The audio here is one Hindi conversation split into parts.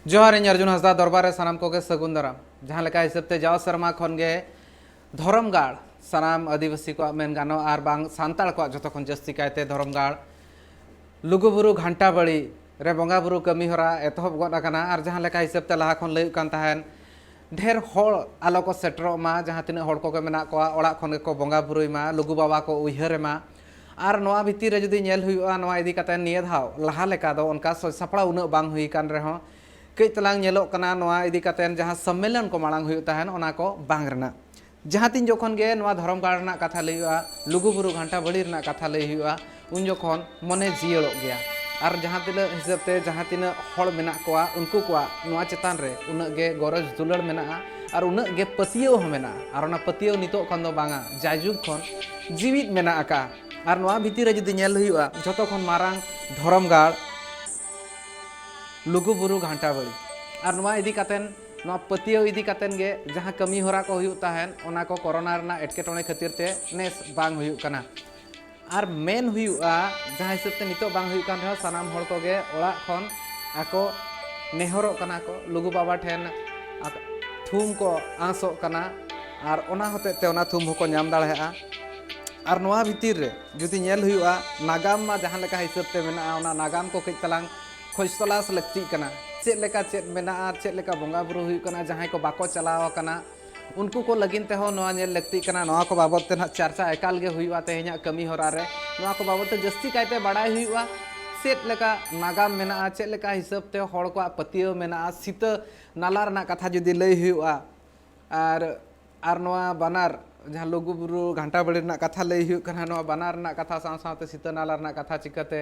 जोहार इन अर्जुन हंसदा दरबार सानाम को सगुन दाराम जहाँ लेका हिसाबते जाव शर्मा खन गे धरमगाड़ सानाम आदिवासी को मेन गानो आर बांग सान्ताड़ को जतो खन जस्ती कायते धरमगाड़ लुगुबुरु घंटा बड़ी रे बंगा बुरु कमी हरा एतहब गद आकाना आर जहाँ लेका हिसाबते लहा खन लई कान ताहेन ढेर होड़ आलो को सेटरो मा जहाँ तिना होड़ को मेना को ओड़ा खन को बंगा बुरुई मा लुगु बाबा को उइहर मा आर नोआ भितिर रे जुदी नेल हुइआ नोआ इदी काते निये धाव लहा लेका दो उनका सपड़ा उना बांग हुई कान रेहो कई तलांग नेलोग कना नोआ इदी कातेन जहाँ सम्मेलन को मांग हुई ताहेन ओना को बांग रेना जहाँ तीन जोखन गे नोआ धरमगाड़ रना कथा लईआ लुगुबुरु घंटा बड़ी रना कथा लई हुइआ उन जोखन मने जियड़ोग गया और जहाँ तिना हिसाबते जहाँ तिना हड़ मेना कोआ उनको कोआ नोआ चेतान रे उना गे गरज दुलड़ मेना और उना गे पतियो हो मेना और ओना पतियो नितो खन दो बांगा जायजुग खन जीवित मेना आका और नोआ भितिर जुदी नेल हुइआ जतो खन मारांग धरमगाड़ लुगुबुरु घंटा बड़ी और नोआ इदी कातेन नोआ पतियो इदी कातेन गे जहाँ कमी होरा को हुयुग ताहेन ओना को कोरोना रना एटकेटोणे खातिर ते नेस बांग हुयुग कना और मेन हुयुआ जहाँ हिसाबते नितो बांग हुयुग कान रहो सानाम होड़ को गे ओड़ा खन आको नेहरो कना को लुगु बाबा ठेन थुम को आसो कना और ओना होते ते ओना थुम होको नाम दाड़ेआ और नोआ भितिर रे जुदी नेल हुयुआ नागाम मा जहाँ लेका हिसाबते मेना ओना नागाम को कई तलांग खोज तलाश लगती कना चेद लेका चेद मेना चेद लेका बंगा बुरु हुई कना जहाँ को बाको चलाव कना उनको को लगिन ते हो नोआ नेल लगती कना नोआ को बाबत ते ना चर्चा एकाल गे हुईवा तेहेኛ कमी होरा रे नोआ को बाबत ते जस्ती कायते बाडाय हुईवा चेद लेका नागाम मेना चेद लेका हिसाब ते होड़ को पतियो मेना सीत नाला रना कथा जुदी लई हुईवा आर नोआ बानार जहाँ लुगुबुरु घंटा बड़ी रना कथा लई हुई कना नोआ बानार रना कथा साथ साथ सीत नाला रना कथा चिकाते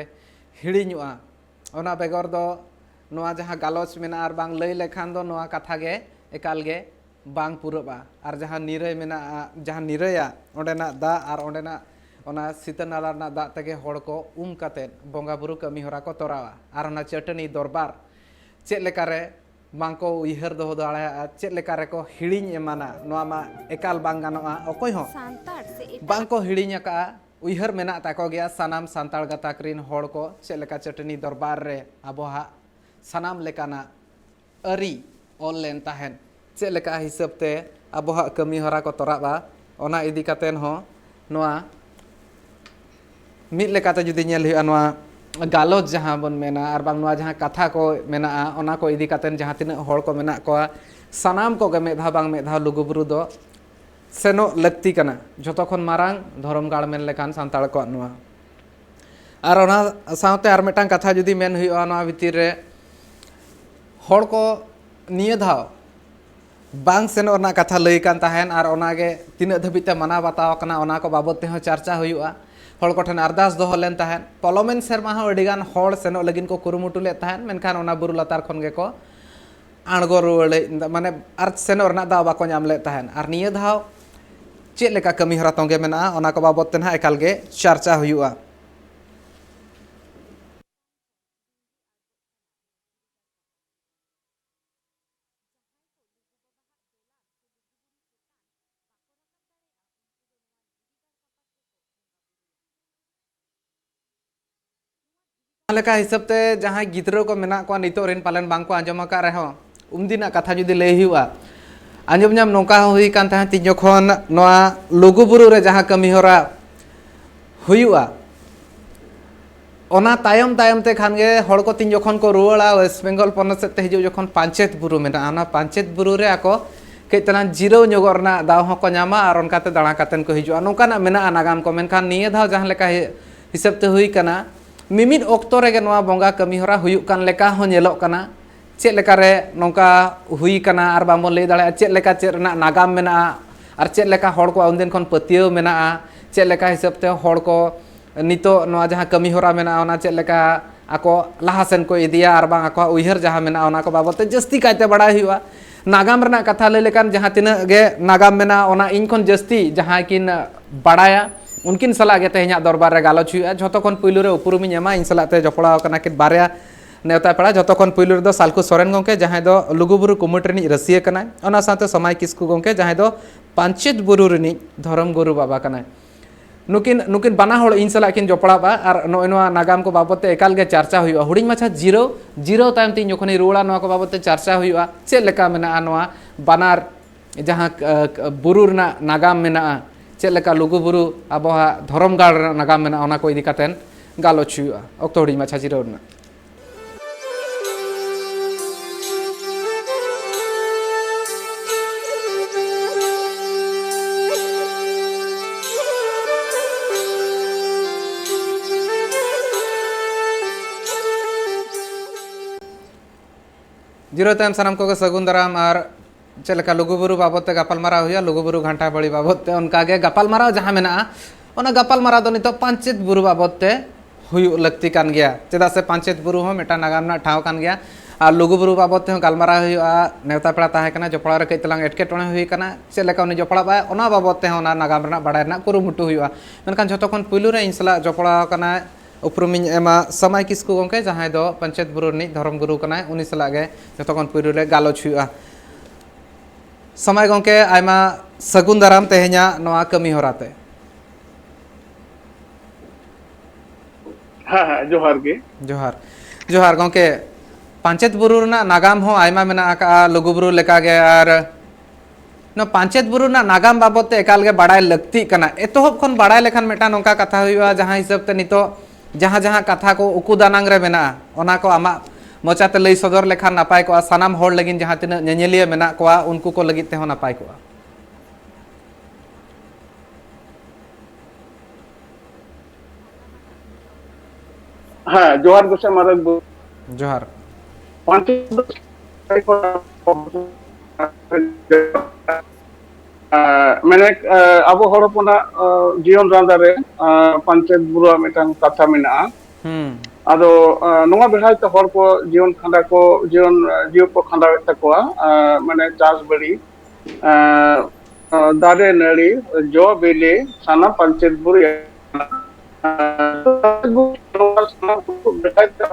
हिड़िñुआ ओना बेगर दो नोआ जहाँ गालोच मेना आर बांग लई लेखान दो नोआ कथा गे एकाल गे बांग पुरबा और जहाँ निरय मेना जहाँ निरया ओंडेना दा और ओंडेना ओना सीतनाला रना दा तेगे होड़ को काते बंगा बुरु कमी होरा को तोरावा और ओना चटनी दरबार चेद लेका रे बांग को उइहर दो दाड़ेआ चेद लेका रे को हिड़िñ एमाना नोआ मा एकाल बांग गानोआ अकोय हो बांग को हिड़िñ आका उइहर मेना ताको गया सानाम सान्ताड़ गाताकरिन होड़ को चेद लेका चटनी दरबार रे आबोहा सानाम लेकाना अरी ऑल लेन ताहेन चेद लेका हिसाबते आबोहा कमी होरा को तोराबा ओना इदी कातेन हो नोआ मिद लेकाते जुदी नेल हुआ नोआ गालोच जहाँ बन मेना आर बांग नोआ जहाँ कथा को मेना ओना को इदी कातेन जहाँ तिना होड़ को मेना को सानाम को गे मेधा बांग मेधा लुगुबुरु दो सेनो लगती कना जतो खन मारांग धरमगाड़ मेन लेकान सान्ताड़ को नोआ आर ओना सावते आर मेटांग कथा जुदी मेन हुआ नोआ भितिर रे होड़ को निये धाव बांग सेनो रना कथा लई कान ताहेन आर ओनागे तिना धबिते माना बाताव कना ओना को बाबत ते हो चर्चा हुयुआ होड़ को ठन अरदास दोहो लेन ताहेन पलोमेन सेरमा हो अडिगान होड़ सेनो लगिन को कुरुमुटु ले ताहेन मेनखान ओना बुरु लातार खन गे को आणगो रुवाड़े माने आर सेनो रना दाव बाको नाम ले ताहेन आर निये धाव चेद लेका कमी हरा तोंगे मेना ओना को बाबत ते ना एकाल गे चर्चा हुयुआ लेका हिसाबते जहाँ गिद्रो को मेना को नितो रेन पालन बांग को आंजम का रहो उमदिना कथा जुदी लई हुआ आंजम नाम नौका हुई कान ताहें तीन जोखन नोआ लुगुबुरु रे जहाँ कमी होरा हुआ ओना तायम तायम ते खान गे होड़ को तीन जोखन को रुवाड़ा वेस्ट बेंगल पनत से हिजु जोखन पांचेत बुरु मेना ओना पांचेत बुरु रे आको कई तना जिरो नगरना दाव हको नामा और उनकाते दाड़ा कातेन को हिजुआ नौकाना मेना नागाम को मेनखान निये धाव जहाँ लेका हिसाबते हुई कना मिमिद ऑक्तो रेगे नोआ बंगा कमी होरा हुयुग कान लेका हो नेलोग कना चेद लेका रे नौका हुई कना आर बांबो लई दाड़े चेद लेका चेद रना नागाम मेना और चेद लेका होड़ को उनदिन खन पतियो मेना चेद लेका हिसाबते होड़ को नितो नोआ जहाँ कमी होरा मेना ओना चेद लेका आको लाहासेन को इदिया आर बांग आको उइहर जहाँ मेना ओना को बाबते जस्ती कायते बाड़ाय हुआ नागाम रना कथा लई लेकान जहाँ तिना गे नागाम मेना ओना इन खन जस्ती जहाँ किन बाड़ाया उनकिन सलाह गे तेहेኛ दरबार रे गालोच हुआ जतो खन पुइलु रे उपरुम एमा इन सलाह ते जपड़ाव कना कि बारया नेवता पेड़ा जतो खन पुइलु रे दो सालकु सोरेन गंके जहाँ दो लुगुबुरु कुमुट रिनी रसिया कना ओना साथे समाय किस्कु गंके जहाँ दो पांचेत बुरु रिनी धरम गुरु बाबा कना नुकिन नुकिन बना हड़ इन सला किन जपड़ाबा और नोआ नागाम को बाबते एकाल गे चर्चा हुआ हुडिंग माछा जीरो टाइम तीन जखनी रुड़ा नोआ को बाबते चर्चा हुआ चेक लेका मेना नोआ बानार जहाँ बुरु रना नागाम मेना चेक लेका लुगु बुरु आबोहा धरम गाड़ नागाम मेना ओना को इदी कातेन गालोच हुआ अक्तो हुडिंग माछा जीरो रना जीरो टाइम सानाम को सगुन दाराम और चलका लुगुबुरु बाबते गपालमारा हुआ लुगुबुरु घंटा बड़ी बाबते उनकागे गपालमारा जहाँ मेना ओना गपालमारा दो नितो पांचेत बुरु बाबते हुयु लगती कान गया चेदा से पांचेत बुरु हो मेटा नागाम ना ठाव कान गया और लुगुबुरु बाबते हो गालमारा हुआ नेवता पेड़ा ताहे कना जपड़ा रे कई तलांग एटकेटोणे हुई कना चेलेका उनी जपड़ा बाय ओना बाबते हो ना नागाम रना बाडाय ना कुरुमुटु हुआ मेनखान जतो खन पुइलु रे इंसला जपड़ा कना उपरुमिन एमा समय किसकु गंके जहां दो पंचायत बुरु नि धर्म गुरु कना उनी सलागे जतोखन पुइलु रे गालोच हुआ समय गंके आयमा सगुन दाराम तेहे냐 नोआ कमी होराते हाँ हाँ जोहार गे जोहार जोहार गंके पंचायत बुरु रना नागाम हो आयमा मेना आका लुगु बुरु लेका गे आर न पंचायत बुरु ना नागाम बाबते एकाल गे बाडाय लगती कना एतोहब खन बाडाय लेखान मेटा नोंका कथा हुआ जहां हिसाब ते नितो जहाँ जहाँ कथा को उकू दानांग रे मेना ओना को आमा मोचाते लई सदर लेखान नापाय को सानाम होड़ लगिन जहाँ तिना नेनेलिया मेना को उनको को लगित ते हो नापाय को हाँ जोहार गोसा मारक जोहार मैंने अब हड़पना जीवन रांदा रे पंचायत बुरुआ मिटांग कथा मेना आदो नोंगा बेहाय ते हर को जीवन खंडा को जीवन जीव को खंडा तकोआ माने चास बड़ी दारे नड़ी जो बिले साना पंचायत बुरुआ बेहाय ते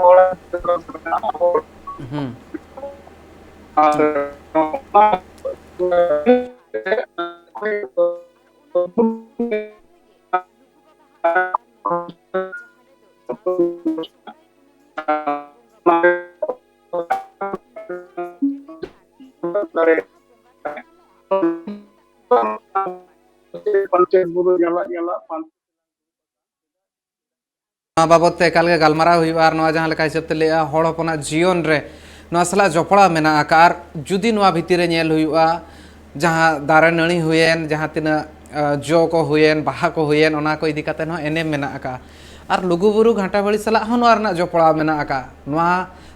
पंचायत बुरु याला बाबते एकाल गे गालमारा हुआ और नोआ जहाँ लेका हिसाब ते लेया हड़ हपना जीवन रे नोआ सला जपड़ा मेना आकार जुदी नोआ भितिर नेल हुआ जहाँ दारे नड़ी हुएन जहाँ तिना जो को हुएन बाहा को हुएन ओना को इदी काते न एने मेना आका और लुगुबुरु घाटा बड़ी सला हो नोआ रना जपड़ा मेना आका नोआ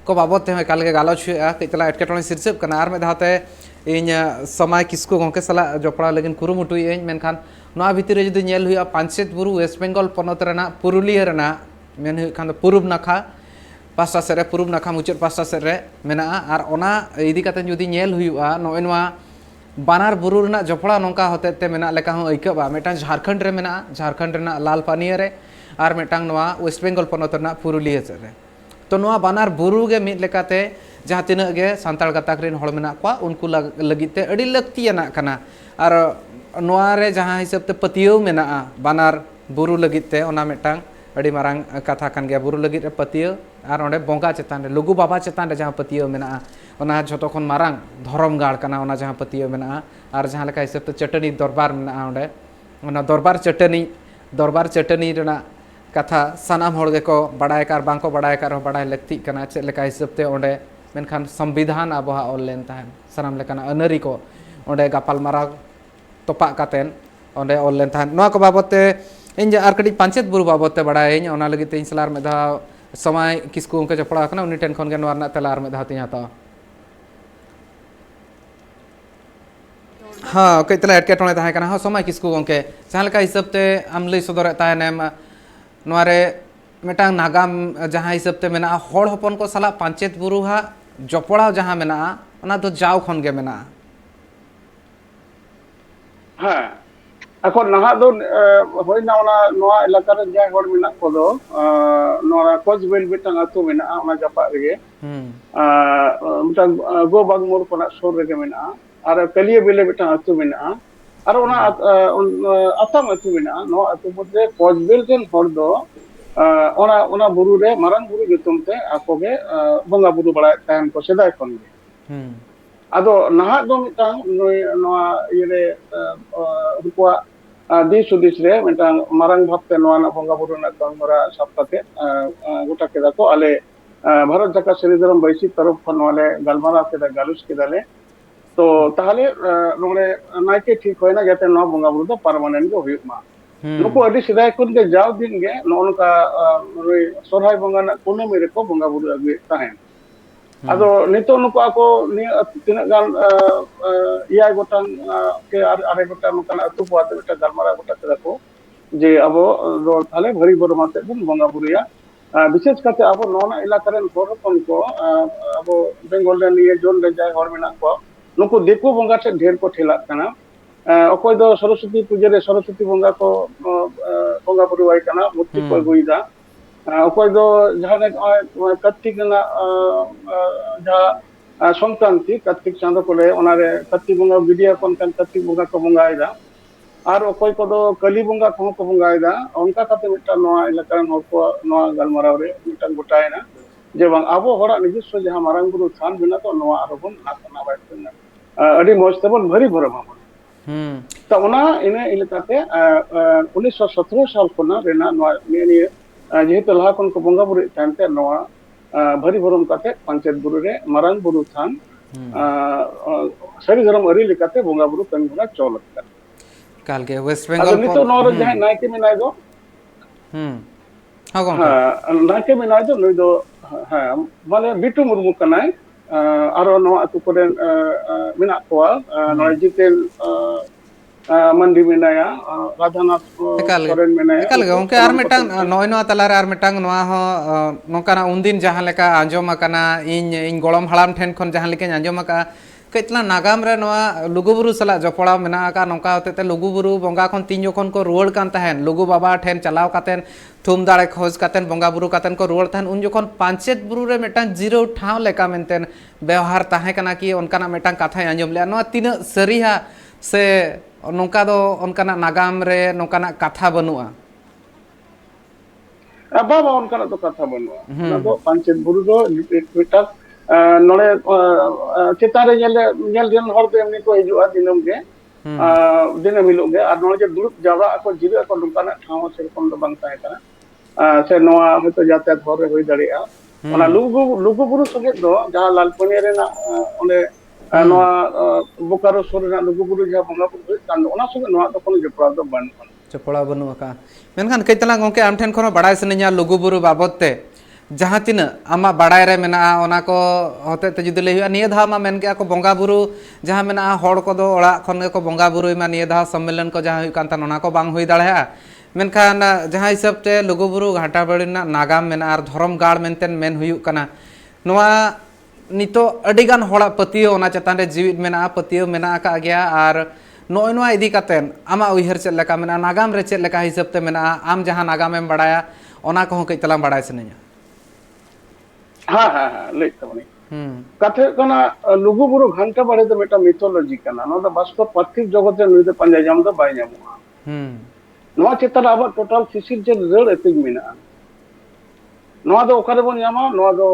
को बाबते हो एकाल गे गालोच हुआ कइतला एटकेटोणे सिरसेप कना और में धाते इन समय किसको गंके सला जपड़ा लेकिन कुरुमुटु इन मेनखान नोआ भितिर जुदी नेल हुआ पंचायत बुरु वेस्ट बेंगल पनत रना पुरुलिया रना मेन हुई खान पूर्व नाखा पास्टा सेरे पूर्व नाखा मुचाद पास्टा सेरे मेना और ओना इदी काते जुदी नेल हुआ नोय नोआ बानार बुरु रना जपड़ा नोंका होते मेना लेका हो आइकाबा मेटांग झारखंड रे मेना झारखंड रना लाल पानिया रे और मेटांग नोआ वेस्ट बेंगल पनत रना पुरुलिया सेरे तो नोआ बानार बुरु गे मिद लेकाते जहाँ तिना गे सांताल गाताक रेन हड़ मेना कोआ उनको लगिते अड़ी लक्तियाना कना और नोआ रे जहाँ हिसाब ते पतियो मेना बानार बुरु लगिते ओना मेटांग अड़ी मारांग कथा कान गया बुरु लगित रे पतियो और ओंडे बोंगा चेतान रे लुगु बाबा चेतान रे जहाँ पतियो मेना ओना झोतो खन मारांग धरम गाड़ कना ओना जहाँ पतियो मेना और जहाँ लेका हिसाब ते चटनी दरबार मेना ओंडे ओना दरबार चटनी रेना कथा सानाम हड़ गेको बाडाय कार बांको बाडाय कार बाडाय लगती कना चेद लेका हिसाब ते ओंडे मेनखान संविधान आबोहा ऑल लेन ताहेन सानाम लेकाना अनरी को ओंडे गापालमाराव तोपा कातेन ओंडे ऑल लेन ताहेन नोआ को बाबते इन जे आर कड़ी पंचायत बुरु बाबते बाडाय ओना लगी ते इंसलार में धा समय किसको उनके जपड़ा कना उनी टेन खन गे नोआ रना तेलार में धा तिया ता हाँ कई तला एटकेटोणे ताहे कना हाँ समय किसको उनके जहाँ लेका हिसाब ते आम लई सदर ताहेनेम नोआ रे मेटांग नागाम जहाँ हिसाब ते मेना हड़ हपन को सला पंचायत बुरु हा जपड़ा जहाँ मेना ओना दो जाव खन गे मेना हाँ এখন নাহা দো হইনা ওনা নোয়া এলাকার জায় হড় মেনা কোদো নোরা কোজবেল বিটাং আতু মেনা ওনা জাপা রেগে মিটাং গো বাগমুর কোনা সোর রেগে মেনা আর কলিয়ে বেলে বিটাং আতু মেনা ᱟᱨ ᱚᱱᱟ ᱟᱛᱟᱢ ᱟᱹᱛᱩ ᱢᱮᱱᱟᱜᱼᱟ ᱱᱚᱣᱟ ᱟᱹᱛᱩ ᱢᱚᱫᱽᱫᱷᱮ ᱠᱚᱪᱵᱮᱞ ᱨᱮᱱ ᱦᱚᱲ ᱫᱚ ᱚᱱᱟ ᱵᱩᱨᱩ ᱨᱮ ᱢᱟᱨᱟᱝ ᱵᱩᱨᱩ ᱧᱩᱛᱩᱢ ᱛᱮ ᱟᱠᱚᱜᱮ ᱵᱚᱸᱜᱟ ᱵᱩᱨᱩ ᱵᱟᱲᱟᱭᱮᱫ ᱛᱟᱦᱮᱱ ᱠᱚ ᱥᱮᱫᱟᱭ ᱠᱷᱚᱱ ᱜᱮ ᱟᱫᱚ ᱱᱟᱦᱟᱜ ᱫᱚ ᱢᱤᱫᱴᱟᱝ ᱱᱚᱣᱟ ᱤᱭᱟᱹᱨᱮ ᱩᱱᱠᱩᱣᱟᱜ ᱫᱤᱥ ᱦᱩᱫᱤᱥ ᱨᱮ ᱢᱤᱫᱴᱟᱝ ᱢᱟᱨᱟᱝ ᱵᱷᱟᱵᱛᱮ ᱱᱚᱣᱟ ᱨᱮᱱᱟᱜ ᱵᱚᱸᱜᱟ ᱵᱩᱨᱩ ᱨᱮᱱᱟᱜ ᱠᱟᱹᱢᱤᱦᱚᱨᱟ ᱥᱟᱵ ᱠᱟᱛᱮ ᱜᱚᱴᱟ ᱠᱮᱫᱟ ᱠᱚ ᱟᱞᱮ ᱵᱷᱟᱨᱚᱛ ᱡᱟᱠᱟᱛ ᱥᱟᱹᱨᱤ ᱫᱷᱚᱨᱚᱢ ᱵᱟᱹᱭᱥᱤ ᱛᱚᱨᱚᱯ ᱠᱷᱚᱱ ᱱᱚᱣᱟ ᱞᱮ ᱜᱟᱞᱢᱟᱨᱟᱣ ᱠᱮᱫᱟ ᱜᱟᱞᱚᱪ ᱠᱮᱫᱟᱞᱮ ᱛᱚ ᱛᱟᱦᱞᱮ ᱱᱚᱰᱮ ᱱᱟᱭᱠᱮ ᱴᱷᱤᱠ ᱦᱩᱭᱱᱟ ᱡᱟᱛᱮ ᱱᱚᱣᱟ ᱵᱚᱸᱜᱟ ᱵᱩᱨᱩ ᱫᱚ ᱯᱟᱨᱢᱟᱱᱮᱱᱴ ᱜᱮ ᱦᱩᱭᱩᱜ ᱢᱟ ᱱᱩᱠᱩ ᱟᱹᱰᱤ ᱥᱮᱫᱟᱭ ᱠᱷᱚᱱ ᱜᱮ ᱡᱟᱣ ᱫᱤᱱ ᱜᱮ ᱱᱚᱜᱼᱚ ᱱᱚᱝᱠᱟ ᱥᱚᱨᱦᱟᱭ ᱵᱚᱸᱜᱟ ᱨᱮᱱᱟᱜ ᱠᱩᱱᱟᱹᱢᱤ ᱨᱮᱠᱚ ᱵᱚᱸᱜᱟ ᱵᱩᱨᱩ ᱟᱹᱜᱩᱭᱮᱫ ᱛᱟᱦᱮᱸᱱ ᱟᱫᱚ ᱱᱤᱛᱚᱜ ᱱᱩᱠᱩ ᱟᱠᱚ ᱱᱤᱭᱟᱹ ᱛᱤᱱᱟᱹᱜ ᱜᱟᱱ 7 ᱜᱚᱴᱟᱝ ke 8 ᱜᱚᱴᱟᱝ ᱱᱚᱝᱠᱟᱱᱟᱜ ᱟᱹᱛᱩ ᱠᱚ ᱟᱛᱮ ᱢᱤᱫᱴᱟᱝ ᱜᱟᱞᱢᱟᱨᱟᱣ ᱜᱚᱴᱟ ᱠᱮᱫᱟ ᱠᱚ ᱡᱮ ᱟᱵᱚ ᱫᱚ ᱛᱟᱦᱞᱮ ᱵᱷᱟᱹᱨᱤ ᱵᱚᱨᱚᱢ ᱟᱛᱮ ᱵᱚᱱ ᱵᱚᱸᱜᱟ ᱵᱩᱨᱩᱭᱟ ᱵᱤᱥᱮᱥ ᱠᱟᱛᱮ ᱟᱵᱚ ᱱᱚᱣᱟ ᱮᱞᱟᱠᱟ ᱨᱮᱱ ᱦᱚᱲ ᱦᱚᱯᱚᱱ ko ᱟᱵᱚ ᱵᱮᱝᱜᱚᱞ ᱨᱮ ᱱᱤᱭᱟᱹ ᱡᱳᱱ ᱨᱮ ᱡᱟᱦᱟᱸᱭ ᱦᱚᱲ ᱢᱮᱱᱟᱜ ᱠᱚᱣᱟ ᱱᱩᱠᱩ ᱫᱤᱠᱩ ᱵᱚᱸᱜᱟ ᱴᱷᱮᱱ ᱰᱷᱮᱨ ᱠᱚ ᱴᱷᱮᱞᱟᱜ ᱠᱟᱱᱟ ᱚᱠᱚᱭ ᱫᱚ ᱥᱚᱨᱚᱥᱚᱛᱤ ᱯᱩᱡᱟᱹ ᱨᱮ ᱥᱚᱨᱚᱥᱚᱛᱤ ᱵᱚᱸᱜᱟ ko ᱵᱚᱸᱜᱟ ᱵᱩᱨᱩᱣᱟᱭ ᱠᱟᱱᱟ ᱢᱩᱨᱛᱤ ko ᱟᱹᱜᱩᱭᱮᱫᱟ ᱚᱠᱚᱭ ᱫᱚ ᱡᱟᱦᱟᱸ ᱱᱚᱜᱼᱚᱭ ᱠᱟᱨᱛᱤᱠ ᱨᱮᱱᱟᱜ ᱡᱟᱦᱟᱸ ᱥᱚᱝᱠᱨᱟᱱᱛᱤ ᱠᱟᱨᱛᱤᱠ ᱪᱟᱸᱫᱳ ᱠᱚ ᱞᱟᱹᱭᱟ ᱚᱱᱟᱨᱮ ᱠᱟᱨᱛᱤᱠ ᱵᱚᱸᱜᱟ ᱜᱤᱰᱤᱭᱟ ᱠᱚ ᱠᱟᱨᱛᱤᱠ ᱵᱚᱸᱜᱟ ᱠᱚ ᱵᱚᱸᱜᱟᱭᱮᱫᱟ ᱟᱨ ᱚᱠᱚᱭ ᱠᱚᱫᱚ ᱠᱟᱹᱞᱤ ᱵᱚᱸᱜᱟ ᱠᱚᱦᱚᱸ ᱠᱚ ᱵᱚᱸᱜᱟᱭᱮᱫᱟ ᱚᱱᱠᱟ ᱠᱟᱛᱮ ᱢᱤᱫᱴᱟᱝ ᱱᱚᱣᱟ ᱮᱞᱟᱠᱟ ᱨᱮᱱ ᱦᱚᱲ ᱠᱚ ᱱᱚᱣᱟ ᱜᱟᱞᱢᱟᱨᱟᱣ ᱨᱮ ᱢᱤᱫᱴᱟᱝ ᱜᱚᱴᱟᱭᱮᱱᱟ ᱡᱮ ᱵᱟᱝ ᱟᱵᱚ ᱦᱚᱲᱟᱜ ᱱᱤᱡᱚᱥᱥᱚ ᱡᱟᱦᱟᱸ ᱢᱟᱨᱟᱝ ᱵᱩᱨᱩ ᱛᱷᱟᱱ ᱢᱮᱱᱟᱜ ᱫᱚ ᱱᱚᱣᱟ ᱟᱨᱚ ᱵᱚᱱ ᱱᱟᱯᱟᱭ ᱟᱹᱰᱤ ᱢᱚᱸᱡᱽ ᱛᱮᱵᱚᱱ ᱵᱷᱟᱹᱨᱤ ᱵᱷᱚᱨᱚᱢᱟᱵᱚᱱ ᱛᱚ ᱚᱱᱟ ᱤᱱᱟᱹ ᱞᱮᱠᱟᱛᱮ 1917 ᱥᱟᱞ ᱠᱷᱚᱱᱟᱜ ᱨᱮᱱᱟᱜ ᱱᱚᱣᱟ ᱱᱤᱭᱟᱹ যেহেতু লাহা খন কো বঙ্গা বুরু টানতে নোয়া ভারি ভরম কাতে পঞ্চায়েত বুরু রে মারাং বুরু থান সারি ধরম আরি লেকাতে বঙ্গা বুরু কামি হরা চল কানা কাল কে ওয়েস্ট আদো বেঙ্গল নিতো নর জাহাই নাইকে মিনাই দো हाँ गंके नायके मिनाय दो नुई दो माने बिटू मुर्मू कनाय आरो नवा अतु कोरे मिना कोआ नय जितेन मंडी मिनाया राधानाथ सोरेन मिनाया एकाल गंके आर मिटांग नय नवा तलार आर मिटांग नवा हो नोकाना उनदिन जहां लेका आंजोम आकाना इन गोलम हाड़ाम ठेन खन जहां लेका आंजोम आका कइतला नागाम रे नवा लुगुबुरु सला जपड़ा मेना आका नोका होते लुगुबुरु बंगा खन तीन जखन को रुवाड़ कान तहन लुगु बाबा ठेन चलाव कातेन थुम दाड़े खोज कातेन बंगा बुरु कातेन को रुवाड़ तहन उन जखन पांचेत बुरु रे मिटांग जीरो ठाव लेका मेनतेन व्यवहार ताहे कना कि उनकाना मिटांग कथा आंजोम ले नवा तीन सरीहा से नोका दो उनकाना नागाम रे नोकाना कथा बनुआ बाबा उनकाना तो कथा बनुआ ना दो पांचेत बुरु दो मिटांग नोड़े चेतान रे ñel den hor do emni ko hijua dinam ge dinam hilog ge ar nore je durup jawa ako jibe ako nongkana ठाव se kon do bang tahe kana se noa hoyto jatat hor re hoy daria ona lugu buru soge do jaha lalpani re na onde noa bokaro sor na lugu buru jaha bonga buru kan ona soge noa do kono jopra do ban चपड़ा बनू का मेनखान कइतला गंके आम ठेन खनो बड़ाय सनेया लुगु बुरु बाबत ते जहाँ तीना आमा बड़ाय रे मेना ओना को होते ते जुदी लई निया धा मा मेन के को बंगा बुरु जहाँ मेना हड़ को दो ओड़ा खन को बंगा बुरु मा निया धा सम्मेलन को जहाँ हुई कान ता ओना को बांग हुई दाड़ेहा मेनखान जहाँ हिसाब ते लुगु बुरु घाटा बड़ी ना नागाम मेना आर धरम गाड़ मेनतेन मेन हुई कना नोआ नितो अडिगान होड़ा पतियो ओना चतान रे जीवित मेना पतियो मेना का गया आर नोय नोआ इदी कातेन आमा उइहर चेद लेका मेना नागाम रे चेद लेका हिसाब ते मेना आम जहाँ नागाम एम बड़ाया ओना को कई तलाम बड़ाय सनेया हाँ हाँ हाँ लई तबनी कथे कना लुगु बुरु घंटा बाड़े तो मेटा मिथोलॉजी कना नो द बास्तव पार्थिव जगत रे नुई दे पंजा जाम दो बाय जामुआ नोआ चेतन अब टोटल सिसिर जे रड़ एतिग मिना नोआ दो ओकारे बन जामा नोआ दो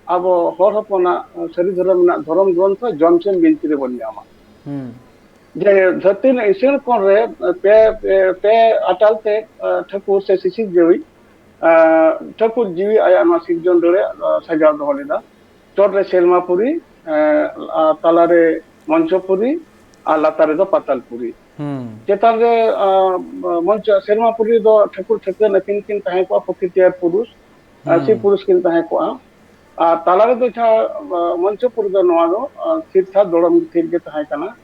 अब हर हपना सरी धर्म ना धर्म ग्रंथ जॉनसन बिनती रे बन जामा जे धरती ने इसेन कोन रे पे अटल ते ठाकुर से सिसिर जेवी ठाकुर जीवी आया नो सिरजन रे सजाव दो लेदा चोर रे सेलमापुरी तालारे मंचपुरी आ लातारे दो पातालपुरी चेतान रे मंच सेलमापुरी दो ठाकुर ठाकुर नकिन किन ताहे को प्रकृतियार पुरुष सी पुरुष किन ताहे को आ तालारे दो छा मंचपुरी दो नवा दो तीर्था दोड़म तीर के ताहे कना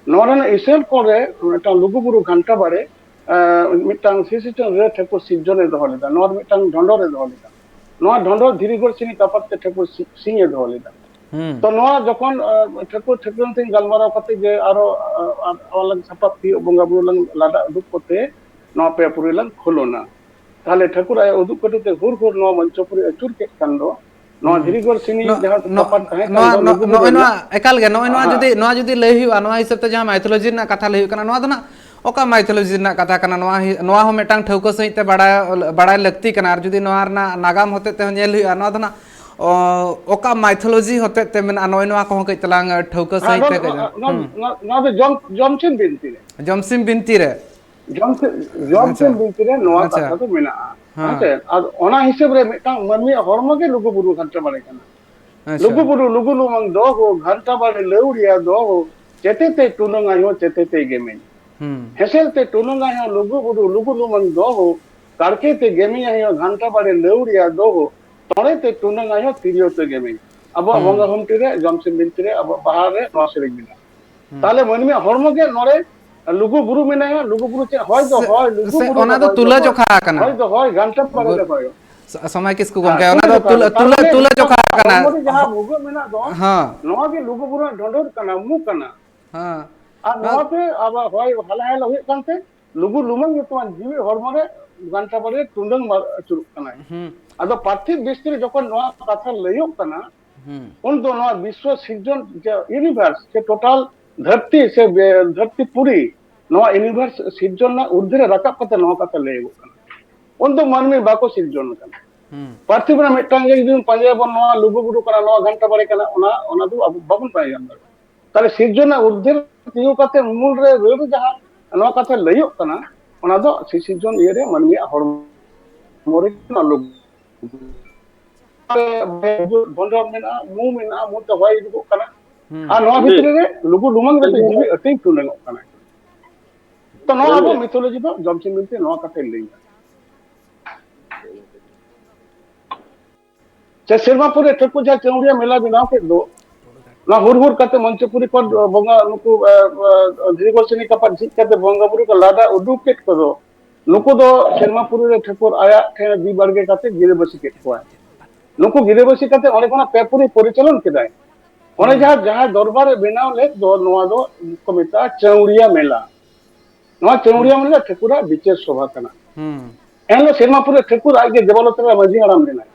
नोरन इसेल कोरे मिटा लुगु बुरु घंटा बारे मिटांग सिसिटन रे ठाकुर सिजने दो लेदा नोर मिटांग ढंडो रे दो लेदा नोआ ढंडो धीरीगढ़ सिनी कापते ठाकुर सिंगे दो लेदा तो नोआ जखन ठाकुर ठाकुर थिन गलमारा कते जे आरो अलग सपाप पि बंगा बुरु लंग लाडा दुप कोते नोआ पे पुरी लंग खोलोना ताले ठाकुर आय उदुप कटे हुर हुर नोआ मंचपुरी अचुर के कांदो ᱱᱚᱣᱟ ᱫᱷᱤᱨᱤᱜᱚᱲ ᱥᱤᱱᱤ ᱡᱟᱦᱟᱸ ᱛᱟᱯᱟᱱ ᱛᱟᱦᱮᱸ ᱠᱟᱱ ᱫᱚ ᱱᱚᱜᱼᱚᱭ ᱱᱚᱣᱟ ᱮᱠᱟᱞ ᱜᱮ ᱱᱚᱜᱼᱚᱭ ᱱᱚᱣᱟ ᱡᱩᱫᱤ ᱞᱟᱹᱭ ᱦᱩᱭᱩᱜᱼᱟ ᱱᱚᱣᱟ ᱦᱤᱥᱟᱹᱵ ᱛᱮ ᱡᱟᱦᱟᱸ ᱢᱟᱭथᱳᱞᱚᱡᱤ ᱨᱮᱱᱟᱜ ᱠᱟᱛᱷᱟ ᱞᱟᱹᱭ ᱦᱩᱭᱩᱜ ᱠᱟᱱᱟ ᱱᱚᱣᱟ ᱫᱚ ᱱᱟᱜ oka mythology rena katha kana noa ho metang thauka sahit te badai lakti kana ar judi noa rena nagam hote te nyel huya noa dona oka mythology hote te mena noi noa ko kai talang thauka sahit te noa do jomsin binti re jomsim binti re jomsin binti re noa katha do mena ate ar ona hisab re metang manmi hormo ge lugu buru ghanta bare kana lugu buru lugu lumang do ho ghanta bare leuria do ho chete te tunang ayo chete te gemen हेसेल ते टुनुंगा है लुगु लुमन दो हो करके ते गेमी है घंटा बड़े लौड़िया दो हो तोड़े ते टुनुंगा है तिरियो ते गेमी अब बंगा हमटी रे जमसिन बिनती रे अब बाहर रे नोसरिक बिना ताले मन में हरमो के नोरे लुगु बुरु में है लुगु बुरु चे होय दो होय लुगु बुरु ओना दो तुला जोखा kana होय दो होय घंटा बड़े दे होय समय किसको गंगे ओना दो तुला जोखा kana जहां लुगु में ना दो हां नोआ के लुगु बुरु ढोंडोर kana मु kana हां আর নতে আবার হয় হালাহালা হয়ে কানতে লুগু লুমং তোমার জীবী হরমোনে গানটা পরে টুন্ডং চুরুক কানা আদো পার্থিব দৃষ্টিতে যখন নোয়া কথা লইও কানা উন তো নোয়া বিশ্ব সৃজন যে ইউনিভার্স সে টোটাল ধরতি পুরি নোয়া ইউনিভার্স সৃজন না ঊর্ধ্বে রাকাব কাতে নোয়া কথা লইও কানা উন তো মানমি বাকো সৃজন কানা পার্থিব না মিটাং যে দিন পাঞ্জাব নোয়া লুগু বুড়ু কানা নোয়া ঘন্টা পরে কানা ওনা তো বাবুন পাই আমরা তাহলে সৃজনা ঊর্ধ্বে তিউ কাতে মূল রে রবি যাহা নোয়া কথা লইও কানা ওনা দো সৃজন ইয়ে রে মানমি হরমোরে না লোক বন্ধন মেনা মু তো হয় দিবো কানা আর নোয়া ভিতরে রে লুগু লুমং রে জিবি অতিক তুলং কানা তো নোয়া আবো মিথোলজি দো জমসিন বিনতে নোয়া কথা লই चे सिरमापुर ठेकु जा चौड़िया मेला बनाव के दो ना हुरहुर कते मंचपुरी को बंगा नुकु धीरगोसनी का पर जित कते बंगापुरी को लादा उडुक के दो नुकु दो सिरमापुर रे ठेकुर आया थे दी बर्गे कते गिरेबसी के को नुकु गिरेबसी कते ओने कोना पेपुरी परिचालन केदाय ओने जहां दरबार बनाव ले दो नोआ दो को मेता चौड़िया मेला नोआ चौड़िया मेला ठेकुरा बिचेर शोभा कना एनो सिरमापुर ठेकुर आगे देवलतरा मजी हराम देना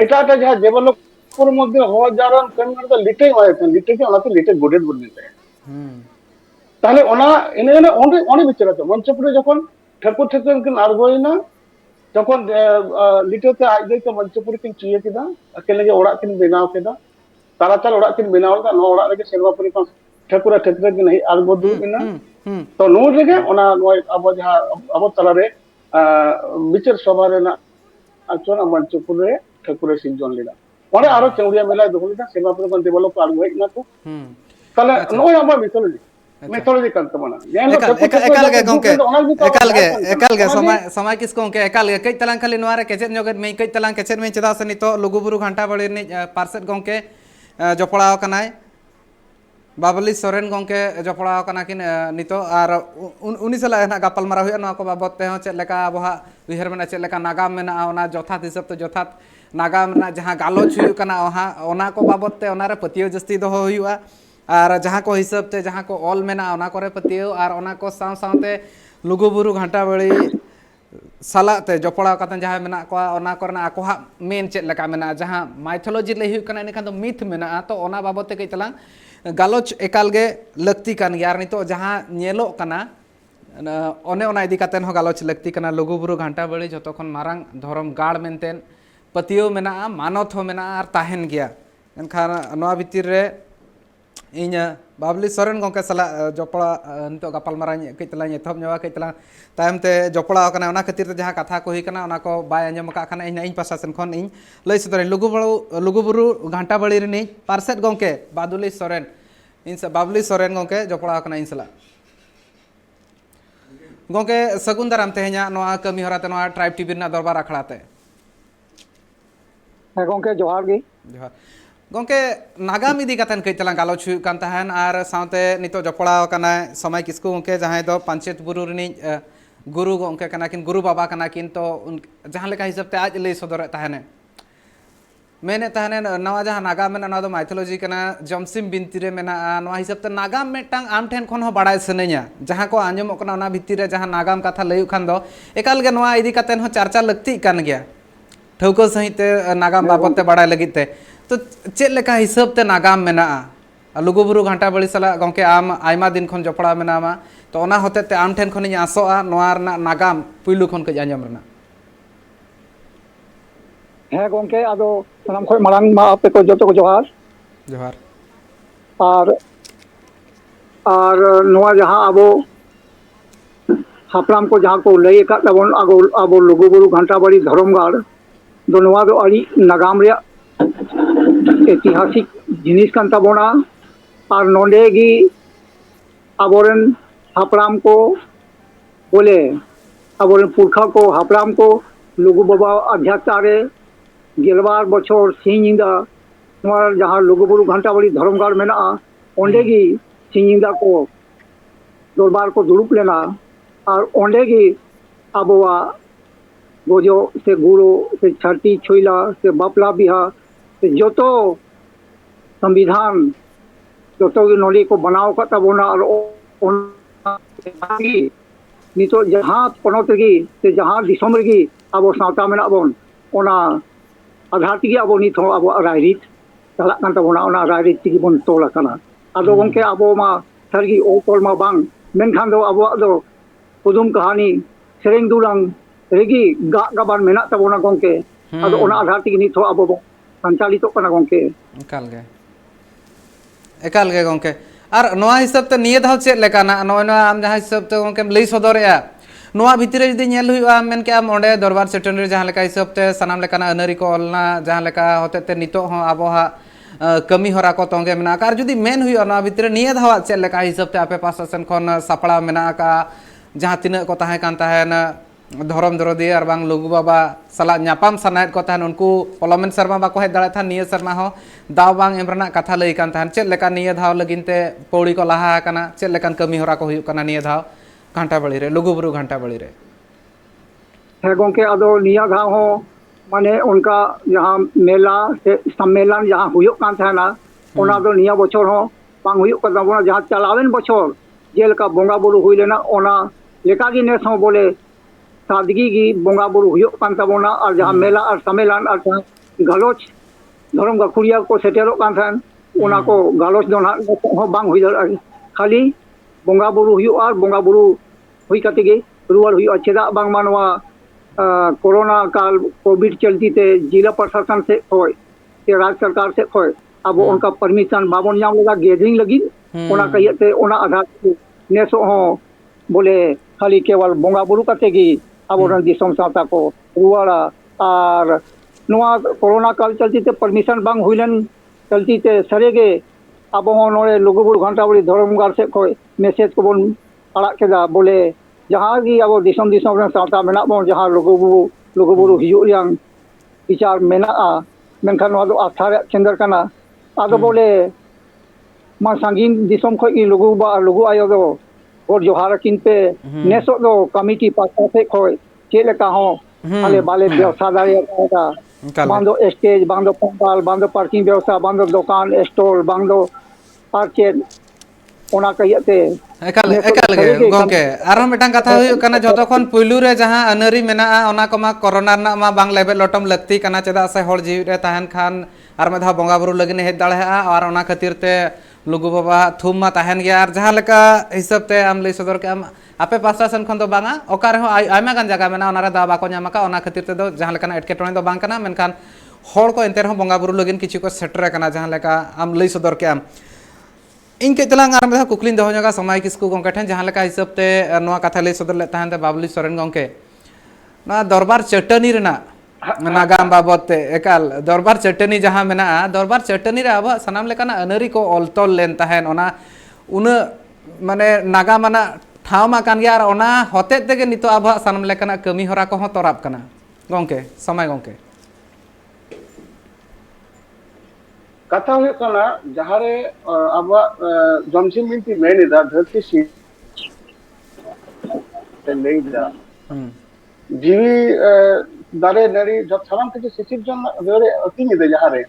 এটা যা ডেভেলপর মধ্যে হওয়া যারান কমিউনিটি তো লিটেই মাইছেন লিটেকে ওনাতে লিটে গোডেড বলে দিতে তাহলে ওনা এনে অনেক বিচার আছে মঞ্চপুরে যখন ঠাকুর কিন আর গই না যখন লিটেতে আই গই তো মঞ্চপুরে কিন চিয়ে কিনা আকেলে ওড়া কিন বেনাও কেদা তাড়াতাড়ি ওড়া কিন বেনাও দা নো ওড়া রেগে সেরবাপুরি কোন ঠাকুরা কিন আর বদু কিনা তো নো রেগে ওনা আবো যা আবো তালারে বিচার সভা রে না আচরণ মঞ্চপুরে ঠাকুরের সিজন লিলা পরে আরো চৌড়িয়া মেলায় দখলিটা সেবাপুর কোন ডেভেলপ আর হই না তো তাহলে নয় আমার মিথোলজি কান্ত মানা एकाल गे समय किसको के एकाल गे कई तलांग खाली नोआ रे केचेत नोगे मई कई तलांग केचेत मई चदा से नितो लुगुबुरु घंटा बळी नि पार्सेट गंके जपड़ाव कनाय बाबली सोरेन गंके जपड़ाव कना किन नितो आर उनी सला ना गापल मारा हुया नोआ को बाबत ते हो चेत लेका अबहा उहर मेना चेत लेका नागाम मेना ओना जथात हिसाब ते जथात नागाम ना जहां गालोच हुयु कना ओना को बाबत ते ओना रे पतियो जस्ती दो हुयुआ और जहां को हिसाब ते जहां को ऑल मेना ओना करे पतियो और ओना को साव सावते लुगुबुरु घंटा बळी साला ते जपड़ा कतन जहां मेना को ओना करना आकोहा मेन चेत लेका मेना जहां माइथोलॉजी ले हुयु कना इनखान तो मिथ मेना तो ओना बाबत ते कई तलांग गालोच एकाल गे लगती कान यार नितो जहां नेलो कना ओने ओना इदी कातेन हो गालोच लगती कना लुगुबुरु घंटा बळी जतो खन मारांग धर्म गाड़ मेनतेन पतियो मेना मानत हो मेना आर ताहेन गया एनखान नोआ भितिर रे इन बाबली सोरेन गंके सला जपड़ा नितो गापल मारा कई तला एथब नवा कई तला तायमते जपड़ा कना ओना खातिर ते जहां कथा को हुई कना ओना को बाय अंजम का खाना इन पासा सेन खन इन लई सदरे लुगुबुरु घंटा बळी रे नि पार्सेट गंके बादुली सोरेन इन से बाबली सोरेन गंके जपड़ा कना इन सला गंके सगुन दाराम तेह냐 नवा कमी हराते नवा ट्राइब टीवी ना दरबार अखड़ाते है गंके जोहार गी जोहार गंके नागाम इदी कतन कई तला गालोच हुई कान तहन आर सावते नितो जपड़ा कना समय किसको गंके जहां दो पंचायत बुरु रे गुरु गंके कना किन गुरु बाबा कना किन तो जहां लेका हिसाब ते आज लई सदर तहने मेने तहने नवा जहां नागाम मेना नवा दो माइथोलॉजी कना जमसिम बिनती रे मेना नवा हिसाब ते नागाम मेटांग आम ठेन खन हो बाडाय सनेया जहां को आंजमो कना ओना भितिर रे जहां नागाम कथा लई खान दो एकाल गे नवा इदी कतन हो चर्चा लगती कान गया ठौका सहित ते नागाम बाबत ते बाड़ाय लगित ते तो चेक लेका हिसाब ते नागाम मेना लुगुबुरु घंटा बड़ी साला गंके आम आयमा दिन खन जपड़ा मेनामा तो ओना होते ते आम ठेन खन आसोआ नोआ रना नागाम पुइलु खन कज आंजम रना ᱦᱮᱸ ᱜᱚᱝᱠᱮ ᱟᱫᱚ ᱥᱟᱱᱟᱢ ᱠᱷᱚᱱ ᱢᱟᱲᱟᱝ ᱢᱟ ᱟᱯᱮ ᱠᱚ ᱡᱚᱛᱚ ᱠᱚ ᱡᱚᱦᱟᱨ जोहार ᱟᱨ ᱟᱨ ᱱᱚᱣᱟ ᱡᱟᱦᱟᱸ ᱟᱵᱚ ᱦᱟᱯᱲᱟᱢ ᱠᱚ ᱡᱟᱦᱟᱸ ᱠᱚ ᱞᱟᱹᱭ ᱟᱠᱟᱫ ᱛᱟᱵᱚᱱ ᱟᱵᱚ ᱞᱩᱜᱩᱵᱩᱨᱩ ᱜᱷᱟᱱᱴᱟ ᱵᱟᱲᱤ ᱫᱷᱚᱨᱚᱢ ᱜᱟᱲ ᱫᱚ ᱱᱚᱣᱟ ᱫᱚ ᱟᱹᱰᱤ ᱱᱟᱜᱟᱢ ᱨᱮᱭᱟᱜ ऐतिहासिक जिनिस कान ताबोना और नोंडे गी आबोरन हापराम को बोले आबोरन पुरखा को हापराम को लुगु बाबा अध्यक्षता रे गेलबार बछर सिंगिंदा नोआ जहां लुगुबुरु घंटाबाड़ी धर्मगाड़ मेना ओंडे गी सिंगिंदा को दरबार को दुरुप लेना और ओंडे गी आबोआ गोजो से गुरु से छाती छुईला से बापला बिहा से जोतो संविधान जोतो की नोली को बनाव का तबोना और नितो जहां पनोत गी से जहां दिसम गी अब सावता मेना बोन ओना आधार तिगी अब नित हो अब रायरित चला कान तबोना ओना रायरित तिगी बोन तोला काना आदो गंके अब मा सरगी ओ तोल मा बांग मेनखान दो अब दो कुदुम कहानी सेरेंग दुलांग रेगी गा गाबान मेना तबोना गंके आदो ओना आधार तिगी नित हो अब संचालित कना गंके एकाल गे गंके और नोआ हिसाब ते निये धाव चेक लेकाना नोना आम जहां हिसाब ते गंके लई सदरेया नोआ भितरे जदि नेल हुआ मेन के आम ओंडे दरबार सेटनरी जहां लेका हिसाब ते सनाम लेकाना अनरी को अलना जहां लेका होते ते नितो हो आबोहा कमी हरा को तोंगे मेना कार जदि मेन हुआ नोआ भितरे निये धाव चेक लेका हिसाब ते आपे पास सन खन सापड़ा मेना का जहां तिना को ताहे कान ताहे ना धरम दरदी और बांग लुगु बाबा सला न्यापाम सनायत को ताहन उनको पलमेन शर्मा बाको हेज दाड़ा था निये शर्मा हो दाव बांग एमरना कथा लई कान ताहन चेक लेका निये धाव लगिनते पौड़ी को लाहा काना चेक लेकान कमी हरा को हुयुक काना निये धाव घंटा बड़ी रे लुगुबुरु घंटा बड़ी रे है गोंके अदो निया घाव हो माने उनका जहां मेला से सम्मेलन जहां हुयुक कान थाना ओना दो निया बछर हो बांग हुयुक का दबोना जहां चलावेन बछर जेलका बोंगा बुरु हुई लेना ओना लेका गी नेस हो बोले सादगी की बोंगा बुरु हुयुक कान तबोना और जहां मेला और सम्मेलन और गलोच धर्म गाखुरिया को सेटेरो कान थान ओना को गलोच दो हो बांग हुई खाली बोंगा बुरु हुयुक और बोंगा बुरु हुई कते गे रुवार हुयुक चेदा बांग मानवा कोरोना काल कोविड चलती थे जिला प्रशासन से खोय ते राज्य सरकार से खोय अब उनका परमिशन बाबन नाम लगा गैदरिंग लगी ओना कहिए ओना आधार नेसो हो बोले खाली केवल बोंगा बुरु कतेगी अब दिसम साता को रुवाड़ा और नोआ कोरोना काल चलती थे परमिशन बांग हुईलन चलती थे सरेगे अब नोड़े लुगुबुरु घंटाबाड़ी धर्मगाड़ से खोय मैसेज को बोन अड़ा केदा बोले जहां की अब दिसम दिसम सावता मेना बोन जहां लुगुबुरु हिजुग रियां विचार मेना मेनखान नोआ दो आस्था रे केंद्र कना आदो बोले मा सांगीन दिसम खोय की लुगु आयो दो और जोहार किन पे नेसो दो कमिटी पासा से खोय चेक लेका हो आले बाले व्यवस्था दारे का बांदो स्टेज बांदो पंडाल बांदो पार्किंग व्यवस्था बांदो दुकान स्टोर बांदो आर्केड ओना कहियते एकाल गे गंके आरो मिटांग कथा हुयुक काना जतो खन पुइलु रे जहां अनरी मेना ओना को मा कोरोना ना मा बांग लेबे लटम लगती काना चेदा से हर जीव रे ताहन खान आर में धा बोंगा बुरु लगिन हेज दाड़े और ओना खातिर ते लुगु बाबा थुम मा ताहन गया और जहां लेका हिसाब ते आम लई सदर के आम आपे पासा सन खन दो बांगा ओकार हो आयमा गान जगह मेना ओना रे दा बाको न्यामका ओना खातिर ते दो जहां लेका एटके टोने दो बांग काना मेनखान हर को एंते रहो बोंगा बुरु लगिन किछु को सेटर काना जहां लेका आम लई सदर के आम इन के तलांग आर में कुकलिन दो जगह समय किसको गंके ठन जहां लेका हिसाब ते नोआ कथा लई सदर ले ताहन ते बाबली सोरेन गंके ना दरबार चटनी रेना नागाम बाबते एकाल दरबार चटनी जहां मेना दरबार चटनी रे अब सनाम लेकाना अनरी को ऑलतोल लेन ताहन ओना उन माने नागामाना ठावमा कान गया और ओना होते तेगे नितो अब सनाम लेकाना कमी हरा को हो तोराब कना गंके समय गंके कथा हुए कना जहारे अब जमसिम बिनती मेनेदा धरती सी लेदा जीवी दारे नारी जब साराम থেকে শিশির জন্য ধরে অতিনি দে যাহারে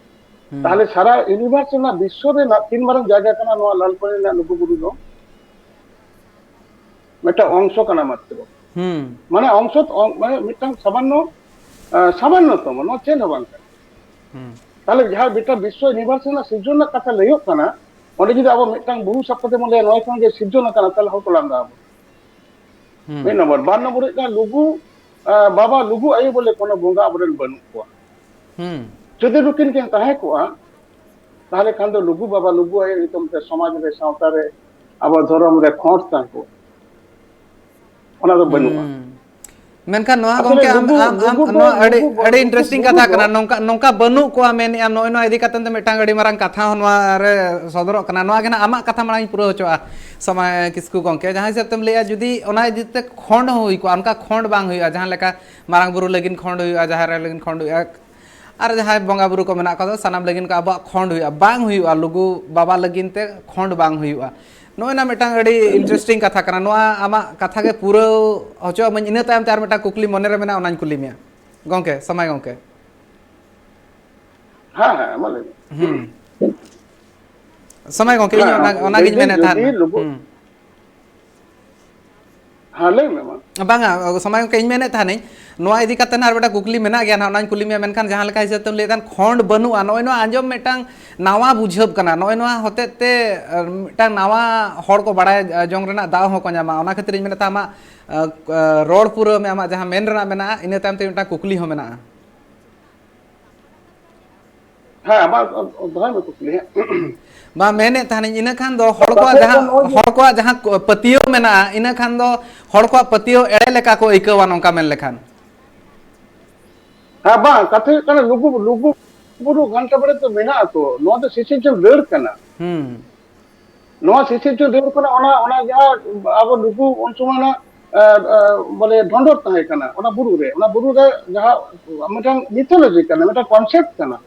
তাহলে সারা ইউনিভার্স না বিশ্বরে না তিন মারং জায়গা কানা নোয়া লালপরি না লুগুবুরু দো একটা অংশ কানা মাত্র মানে অংশ মানে মিটাং সামান্য सामान्यतम नो चेन हो बांग ताले जहां बेटा विश्व यूनिवर्सल सिर्जन कथा लयो कना ओंडे जुदी अब मिटांग बहु सप्पते मले नय खान जे सिर्जन कना ताले हो कोलांदा अब मे नंबर बार नंबर का लुगु बाबा लुगु आयो बोले कोनो बोंगा अबरेन बनु को जुदी रुकिन के ताहे को ताले खान दो लुगु बाबा लुगु आयो नितम ते समाज रे सावता रे अब धर्म रे खोट ता को ओना दो बनु मेनखान नोआ गोंके अड़ी इंटरेस्टिंग कथा कना नोंका नोंका बनु को मेन आम नोय नो इदी कतन मेटांग अड़ी मारंग कथा नोआ रे सदरो कना नोआ गेना आमा कथा मारंग पुरो होचोआ समय किसकु गोंके जहां हिसाब तम लेया जुदी ओना इदीते खंड होई को अनका खंड बांग होया जहां लेका मारंग बुरु लगिन खंड होया जहां रे लगिन खंड होया और जहां बंगा बुरु को मेना को सनाम लगिन का अब खंड होया बांग होया लुगु बाबा लगिन ते खंड बांग होया नोना मेटांग अड़ी इंटरेस्टिंग कथा कना नोआ आमा कथा के पूरा होचो मन इना तायम तार मेटा कुकली मने रे मेना ओनान कुली मिया गोंके समय गोंके हां हां माले समय गोंके ओना गिन मेने था हां ले मे बांगा समय गोंके इन मेने था नहीं नोआ इदी कतन आर बेटा कुकली मेना गया ना ओनान कुली मिया मेनखान जहां लेका हिसाब तम लेदान खंड बनुआ नोय नो आंजम मेटांग नावा बुझब कना नोय नो होते ते मेटांग नावा हड़ को बड़ाय जंग रेना दाव हो को न्यामा ओना खातिर मेना ता आमा रोड पूरा में आमा जहां मेन रेना मेना इने ताम ते मेटा कुकली हो मेना हां आमा दोय में कुकली बा मेने थाने इना खान दो हड़ को जहां पतियो मेना इना खान दो हड़ को पतियो एड़े लेका को इकवा नोंका मेन लेखान हां बा कथे कना लुगु लुगु बुरु घंटा बड़े तो मेना तो नो तो सिसिन जो लेर कना नो सिसिन जो लेर कना ओना ओना जा अब लुगु उन सुमाना बोले ढोंडोर ताहे कना ओना बुरु रे जहां मटांग मिथोलॉजी कना मटा कॉन्सेप्ट कना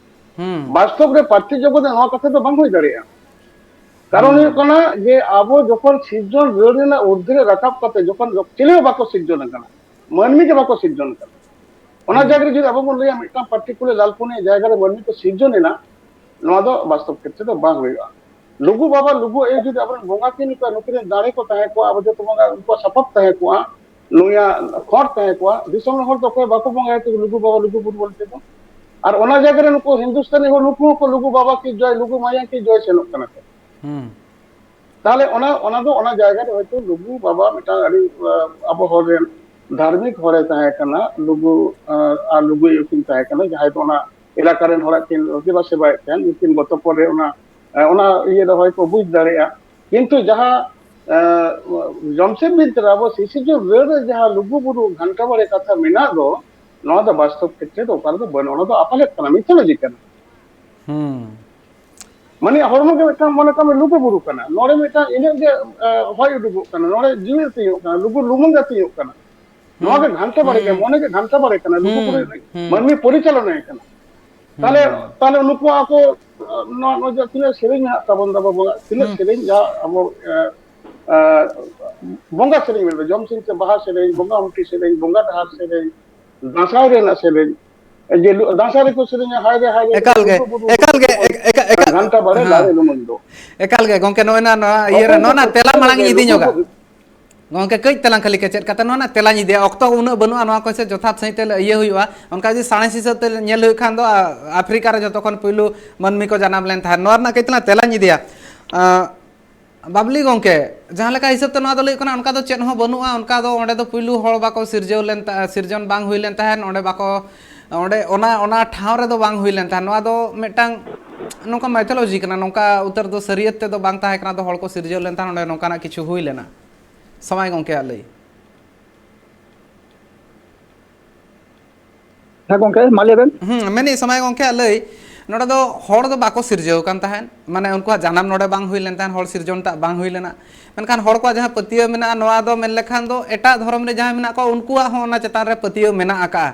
वास्तव रे पार्टी जगत नो कथे तो बांग होई दाड़िया कारण ये कना जे आबो जखन सिर्जन रेना ऊर्ध्वे राकाब कते जखन चिले बाको सिर्जन कना मानमी के बाको सिर्जन कना ओना जागरे जुदी अब बोन लेया मिटा पार्टिकुलर लालपुने जायगा रे मानमी को सिर्जन ना नो दो वास्तव क्षेत्र तो बांग होइगा लुगु बाबा लुगु ए जुदी अब बोंगा के निका नुकरे दाड़े को ताहे को अब जो तुमगा उनको सपत ताहे को नुया खट ताहे को दिसम हर तो कोई बाको बोंगा तो लुगु बाबा लुगु बुर बोलते तो और ओना जायगा रे नुको हिंदुस्तानी हो नुको को लुगु बाबा की जय लुगु माया की जय सेनो कना ताले ओना ओना दो ओना जायगा रे होतो लुगु बाबा मिटा अड़ी अब होरे धार्मिक होरे ताहे कना लुगु आ लुगु युकिन ताहे कना जहां तो ओना इलाका रेन होरा किन सेवा सेवा केन युकिन गत परे ओना ओना ये द होय को बुझ दारेया किंतु जहां जमशेद बिंतरा अब सिसी जो रे जहां लुगु बुरु घंटा बड़े कथा मेना दो नो द वास्तव क्षेत्र तो ओकर दो बनो दो अपले कना मिथोलॉजी कना माने हरमो के मिटा मने कम लुगु बुरु कना नोरे मिटा इने जे होय उडुगु कना नोरे जीव तियो कना लुगु लुमुंगा तियो कना नो के घंटा बड़े के मने के घंटा बड़े कना लुगु बुरु मनमी परिचालन है कना ताले ताले नुको आको नो नो जो तिने सेरिंग हा तबन दबा बोंगा तिने सेरिंग जा अब बोंगा सेरिंग मिल जम सिंह से बाहर सेरिंग बोंगा उमटी सेरिंग बोंगा धार सेरिंग दासाय रे ना सेरिंग जे दासारे को सेरिंग हाय रे एकाल गे घंटा बड़े लारे लुमंदो एकाल गे गोंके नोना ये रे नोना तेला मांग इदी जोगा गोंके कई तेला खाली के चेत कता नोना तेला इदी ऑक्तो उन बनुआ नोआ को से जथात सहित ये हुआ उनका जे साणे सिस ते नेल हुई खान दो अफ्रीका रे जतो खन पहिलु मनमी को जनाम लेन था नोरना कइतला तेला इदिया बाबली गोंके जहां लेका हिसाब ते नोआ दो लई कना उनका दो चेन हो बनुआ उनका दो ओंडे दो पहिलु हळ बाको सिरजेव लेन सिरजन बांग हुई लेन ताहन ओंडे बाको ओंडे ओना ठाव रे दो बांग हुई लेन था नोआ दो मेटांग नोका माइथोलॉजी कना नोका उतर दो शरीयत ते दो बांग ताहे कना दो हळ को सिरजेव लेन था ओंडे नोका ना किछु हुई लेना समय गोंके आलई है गोंके मालेबेन मेनी समय गोंके आलई नोडे दो हड़ दो बाको सिरजेव कान ताहन माने उनको जानाम नोडे बांग हुई लेन ताहन हड़ सिरजन ता बांग हुई लेना मेनखान हड़ को जहां पतियो मेना नोआ दो मेन लेखान दो एटा धर्म रे जहां मेना को उनको हो ना चेतान रे पतियो मेना आका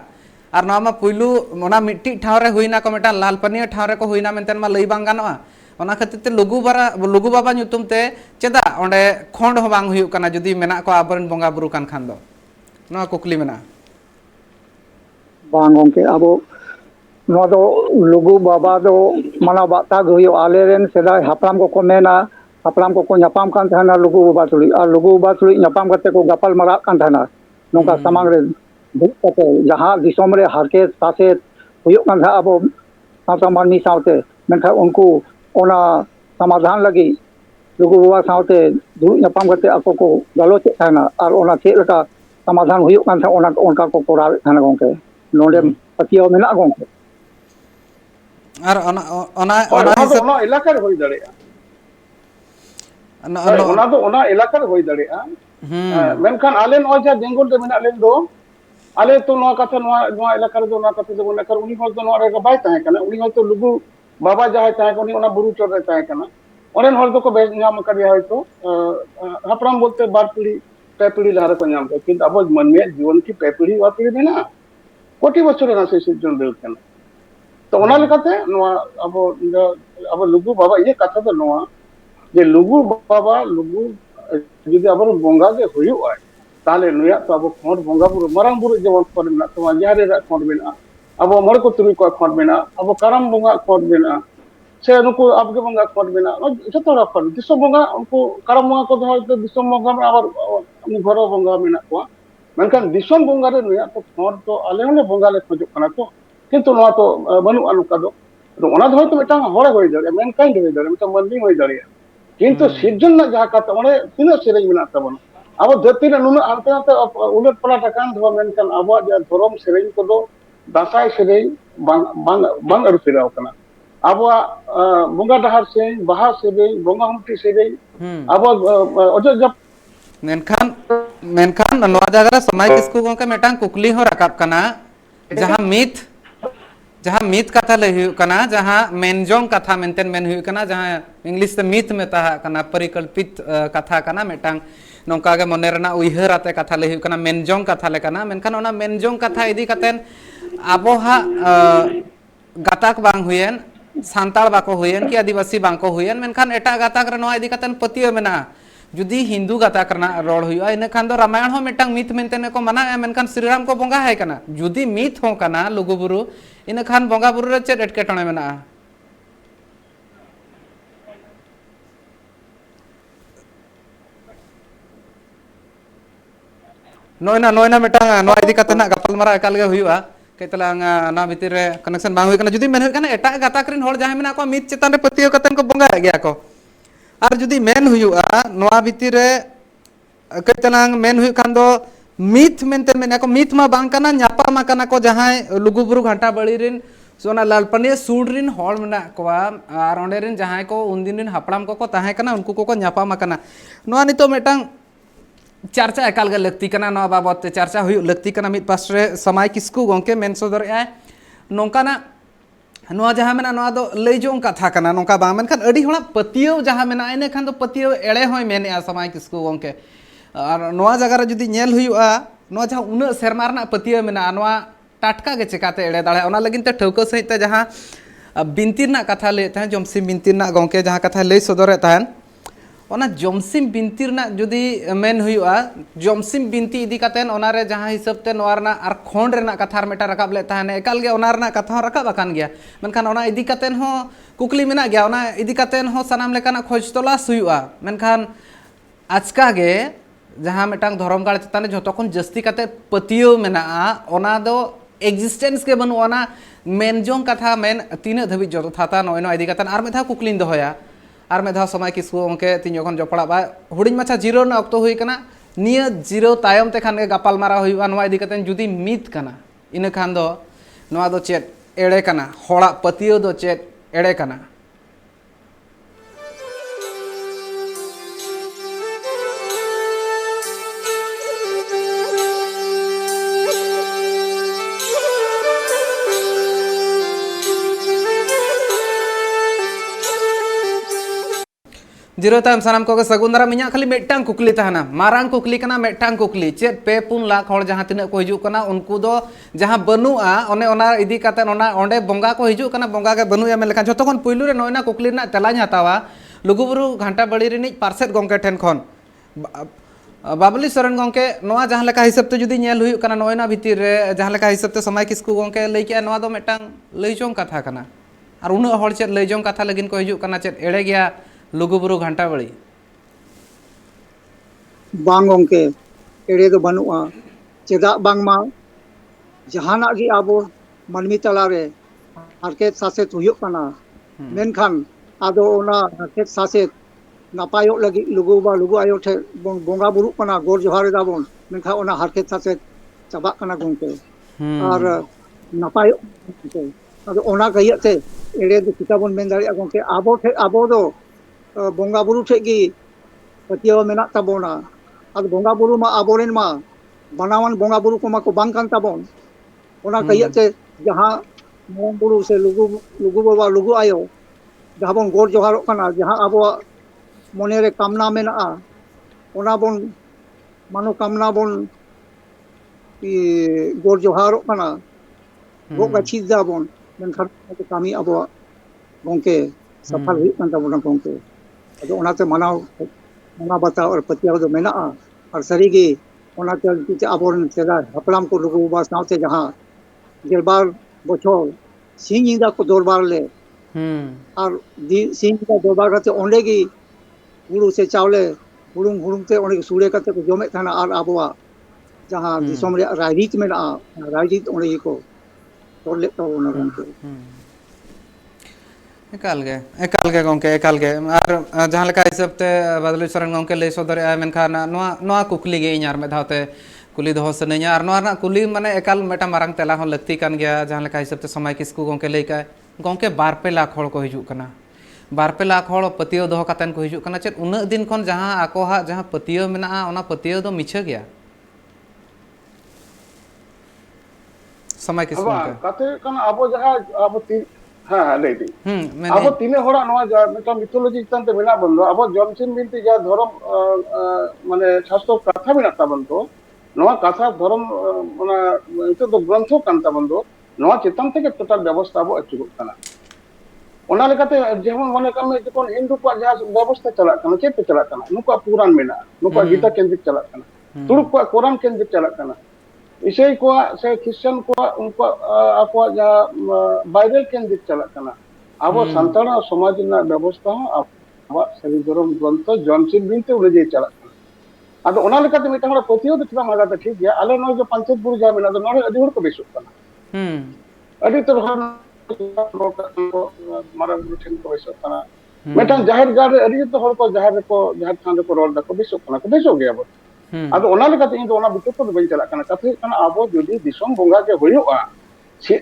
और नोआ मा पुइलु ओना मिट्टी ठाव रे हुइना को मेटा लालपनिया ठाव रे को हुइना मेनतेन मा लई बांग गानोआ ओना खातिर ते लुगु बाबा नुतुम ते चेदा ओंडे खंड हो बांग हुयु कना जुदी मेना को आबरन बोंगा बुरु कान खान दो नोआ कुकली मेना बांग गोंके अब नोआ दो लुगु बाबा दो माना बाता गयो आले रेन सेदा हापराम को मेना हापराम को न्यापाम कान थाना लुगु बाबा तुली और लुगु बाबा तुली न्यापाम करते को गपाल मरा कान थाना नोका समांग रे दुड़ुब कते जहाँ दिसोम रे हारकेत सासेत हुयुग कान थाहे आबो सावता मानमी सावते मेनखान उनको ओना समाधान लगी लुगु बाबा सावते दुड़ुब ᱧᱟᱯᱟᱢ कते ako को गलोचेद थाना और ओना चेद लेका समाधान हुयुग कान थाहे ओना ओनका को कोरावेद थाना गोंके नोंडे पतियो मेना गोंके और ओना हिसाब ओना इलाका रे होई दाड़ेया ओना दो ओना इलाका रे होई दाड़ेया मेनखान आले नो जा बेंगल रे मेना लेन दो आले तो नो कथा नो इलाका रे दो नो कथा दो नेकर उनी होल दो नो रे बाय ताहे कना उनी होल तो लुगु बाबा जाय ताहे उनी ओना बुरु चोर रे ताहे कना ओनेन होल दो को बेज नाम करिया होय तो हपराम बोलते बार पीढ़ी पे पीढ़ी लारे को नाम किंतु अब मन में जीवन की पे पीढ़ी वा पीढ़ी मेना कोटी बछर ना से सिजन देल कना तो ओना लेकाते नो अब लुगु बाबा ये कथा दो नो जे लुगु बाबा लुगु जुदी अब बोंगा के हुयु आय ताले नुया तो अब खोंड बोंगा बुरु मरांग बुरु जेमन खोंड मेना तो जारे रा खोंड मेना अब मर को तुरी को खोंड मेना अब करम बोंगा खोंड मेना से नुको अब के बोंगा खोंड मेना जतो रा खोंड दिसो बोंगा उनको करम बोंगा को तो दिसो बोंगा में आबार उनी घरो बोंगा मेना को मेनखान दिसो बोंगा रे नुया तो खोंड तो आले ने बोंगा ले खोजो कना तो किंतु नो तो बनु अनुका दो ओना दो तो मिटा होरे होई दारे मेनखान होई दारे मिटा मंदी होई दारे किंतु सिजन ना जहा कथा ओने तिना सेरेज मेना तबन अब धरती रे नुन आनते आनते उलट पलट कान धो मेनखान अब धरम सेरेज को दो दासाय सेरेज बांग बांग बांग अरु फिराव कना अब बोंगा डहार से बाहा सेरेज बोंगा हमटी सेरेज अब अजो जब मेनखान नोआ जगह रे समय किसको गोंके मेटांग कुकली हो रकाब कना जहाँ मीत कथा ले हुई कना जहाँ मेनजोंग कथा मेंटेन मेन हुई कना जहाँ इंग्लिश से मीत में ताहा कना परिकल्पित कथा कना मेटांग नौका के मने रना उइहर आते कथा ले हुई कना मेनजोंग कथा ले कना मेनखान ओना मेनजोंग कथा इदी कतेन आबो हा गाताक बांग हुयेन सांताल बाको हुयेन कि आदिवासी बांको हुयेन मेनखान एटा गाताक रे नोआ इदी कतेन पतियो मेना जुदी हिंदू गाताक रना रोड हुआ इन खान दो रामायण हो मिटांग मीत मेंतेने को मना मेनखान श्रीराम को बोंगा है कना जुदी मीत हो कना लुगु बुरु इन खान बोंगा बुरु रे चेद एटकेटणे मेना नोयना मिटांग नो इदी कतना गपल मारा एकाल गे हुआ केतलांग ना भीतर रे कनेक्शन बांग हुई कना जुदी मेन हुई कना एटा गाताक रिन होड़ जहां मेना को मीत चेतन रे पतियो कतन को बोंगा गया को और जुदी मेन हुआ नोआ भीतर रे कतलांग मेन हुई खान दो मीत मेनते मेना को मीत मा बांग कना न्यापा मा कना को जहां लुगु बुरु घंटा बड़ी रिन सोना लालपनिया सूड रिन होड़ मेना को और ओंडे रिन जहां को उनदिन रिन हपड़ाम को ताहे कना उनको को न्यापा मा कना नोआ नितो मेटांग चर्चा एकाल गे लगती कना नोआ बाबत ते चर्चा हुई लगती कना मित पास रे समय किसकु गोंके मेन सदर आय नोंकाना नोआ जहां मेना नोआ दो लैजों कथा कना नोंका बांग मेनखान अडी होड़ा पतियो जहां मेना इने खान दो पतियो एड़े होय मेने आ समय किसकु गोंके और नोआ जगह रे जुदी नेल हुआ नोआ जहां उना सेरमा रना पतियो मेना नोआ टाटका गे चिकाते एड़े दाड़े ओना लगिन ते ठौका सहित ते जहां बिनती रना कथा ले ताहे जमसिम बिनती रना गोंके जहां कथा लay सदरे ताहेन ओना जमसिम बिनती रना जुदी मेन हुआ जमसिम बिनती इदी कातेन ओना रे जहां हिसाब ते नोआ रना आर खोंड रना कथा मेटा रकाब ले ताहेन एकाल गे ओना रना कथा रकाब अकान गया मेनखान ओना इदी कातेन हो कुकली मेना गया ओना इदी कातेन हो सनाम लेकाना खोज तलाश हुआ मेनखान आजका गे जहां मेटांग धर्म गाड़ चताने जतो खन जस्ती काते पतियो मेना ओना दो एक्जिस्टेंस के बनु ओना मेनजोंग कथा मेन तीन धबी जतो थाता नोयनो इदी कातन आर मेधा कुकलिन दोहया आर मेधा समय किसको ओंके तीन जखन जपड़ा बा हुडिन माछा जीरो ना अक्तो हुई कना निया जीरो तायम ते खान गापाल मारा हुआ नोआ इदी कातन जुदी मीत कना इन खान दो नोआ दो चेत एड़े कना होड़ा पतियो दो चेत एड़े कना जीरो तायम सानाम को सगुंदरा मिया खाली मेटांग कुकली तहना मारांग कुकली कना मेटांग कुकली चेत पे पुन लाख होड़ जहां तिना को हिजु कना उनको दो जहां बनुआ ओने ओना इदी काते ओना ओंडे बोंगा को हिजु कना बोंगा के बनुया मे लेखा जतो खन पुइलु रे नोयना कुकली ना तेलाኝ हतावा लुगुबुरु घंटा बड़ी रिनि पार्सेट गोंके ठेन खन बाबली सरन गोंके नोआ जहां लेका हिसाब ते जुदी नेल हुई कना नोयना भीतर रे जहां लेका हिसाब ते समय किसकु गोंके लई के नोआ दो मेटांग लईजोंग कथा कना और उना होड़ चेत लईजोंग कथा लगिन को हिजु कना चेत एड़े गया लुगुबुरु घंटा बड़ी बांग गोंके एड़े दो बनुआ चेदा बांग मा जहानाक गी आबो मानमी तलारे हारकेत सासेत हुयुग कना मेनखान आदो ओना हारकेत सासेत नापायोग लगी लुगु बा लुगु आयो ठे बोंगा बुरु कना गोर जोहार दाबोन मेनखान ओना हारकेत सासेत चाबाक कना गोंके और नापायोग आदो ओना गयते एड़े दो चिता बोन मेन दाड़िया गोंके आबो दो बोंगा बुरु ठे गी पतियो मेना ताबोना आदो बोंगा बुरु मा आबोरेन मा बनावन बोंगा बुरु को मा को बांग कान ताबोन ओना गयते जहां मारang बुरु से लुगु लुगु बाबा लुगु आयो जहां बोन गोर जोहार कना जहां आबो मने रे कामना मेना ओना बोन मानो कामना बोन गोर जोहार कना गो गाछी दाबोन मेनखान कामी आबो गोंके सफल हुई कान ताबोना गोंके अदो ओनाते मानाव माना बताओ और पतिया दो मेना और सरीगी ओनाते आबोन सेदा हपलाम को लुगु बाबा सावते जहां गेलबार बछर सिंह इंदा को दरबार ले और सिंह इंदा दरबार करते ओंडे गी हुड़ू से चावले हुड़ुंग हुड़ुंग ते ओंडे सुड़े करते को जमे थाना और आबोआ जहां दिसोम रे राजनीति में राजनीति ओंडे को तोड़ ले तो ओना गंके एकाल गे गंके एकाल गे और जहां लेका हिसाब ते बदलू सरन गंके ले सदर मेनखान नोआ कुकली गे इᱧ आर में धावते कुली दोहो सनैया और नोआ कुली माने एकाल मेटा मारंग तेला हो लगती कान गया जहां लेका हिसाब ते समय किसकु गंके ले का गंके 2-2 लाख हड़ को हिजु कना 2-2 लाख हड़ पतियो दोहो कातेन को हिजु कना चेत उना दिन खन जहां आकोहा जहां पतियो मेना ओना पतियो दो मिछे गया समय किसकु अब कते कना अबो जहां अब हाँ लेडी मैंने अब तीन होड़ा नवा मिटा मिथोलॉजी चिंतन ते मेना बंदो अब जमसिन बिनती जा धर्म माने शास्त्र कथा मेना ताबंतो नवा कथा धर्म माने इतो दो ग्रंथो कांता बंदो नवा चिंतन ते के टोटल व्यवस्था बो अचुगो कना ओना लेकाते जेमन माने कम जकोन हिंदू को जहां व्यवस्था चला कना चेत चला कना नुका पुराण मेना नुका गीता केंद्रित चला कना तुरुक को कुरान केंद्रित चला कना ईसाई को से क्रिश्चियन को उनको आपको बाइबल केंद्रित चला कना अब संतान समाज ना व्यवस्था अब सरी धर्म ग्रंथ जमसिन बिनते उले चला अद ओना लेकाते मिटा हड़ा पतियो तो चिबा मागा ठीक गया आले नो जो पंचायत बुरु जा मेना नोरे अदि हड़ को बेसुक कना अदि तो हर मारा रुटिन को बेसुक कना मेटा जाहिर गार अदि तो हड़ को जाहिर थान को रोल दको बेसुक कना को बेसुक गया बो अब ओना लेकाते इन तो ओना बिटो तो बइन चला कना कथे कना अब जदि दिसम बोंगा के होयुआ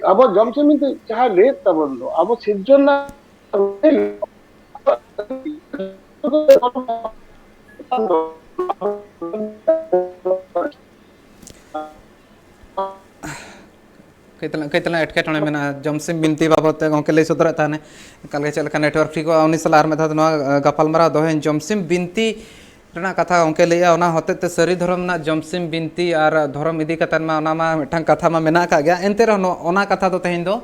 अब जमसिन बिनते चाहे ले तबन दो अब सिरजना कईतला एटकेटणे मेना जमसिम बिनती बाबत गंके लई सदर ताने कल के चलका नेटवर्क फ्री को उनी सलार में था गपालमारा दोहेन जमसिम बिनती रेना कथा गंके लैया ओना होते ते सरी धर्म ना जमसिम बिनती और धर्म इदी कतन मा ओना मा मिठांग कथा मा मेना का गया एनते रह ओना कथा दो तेहिन दो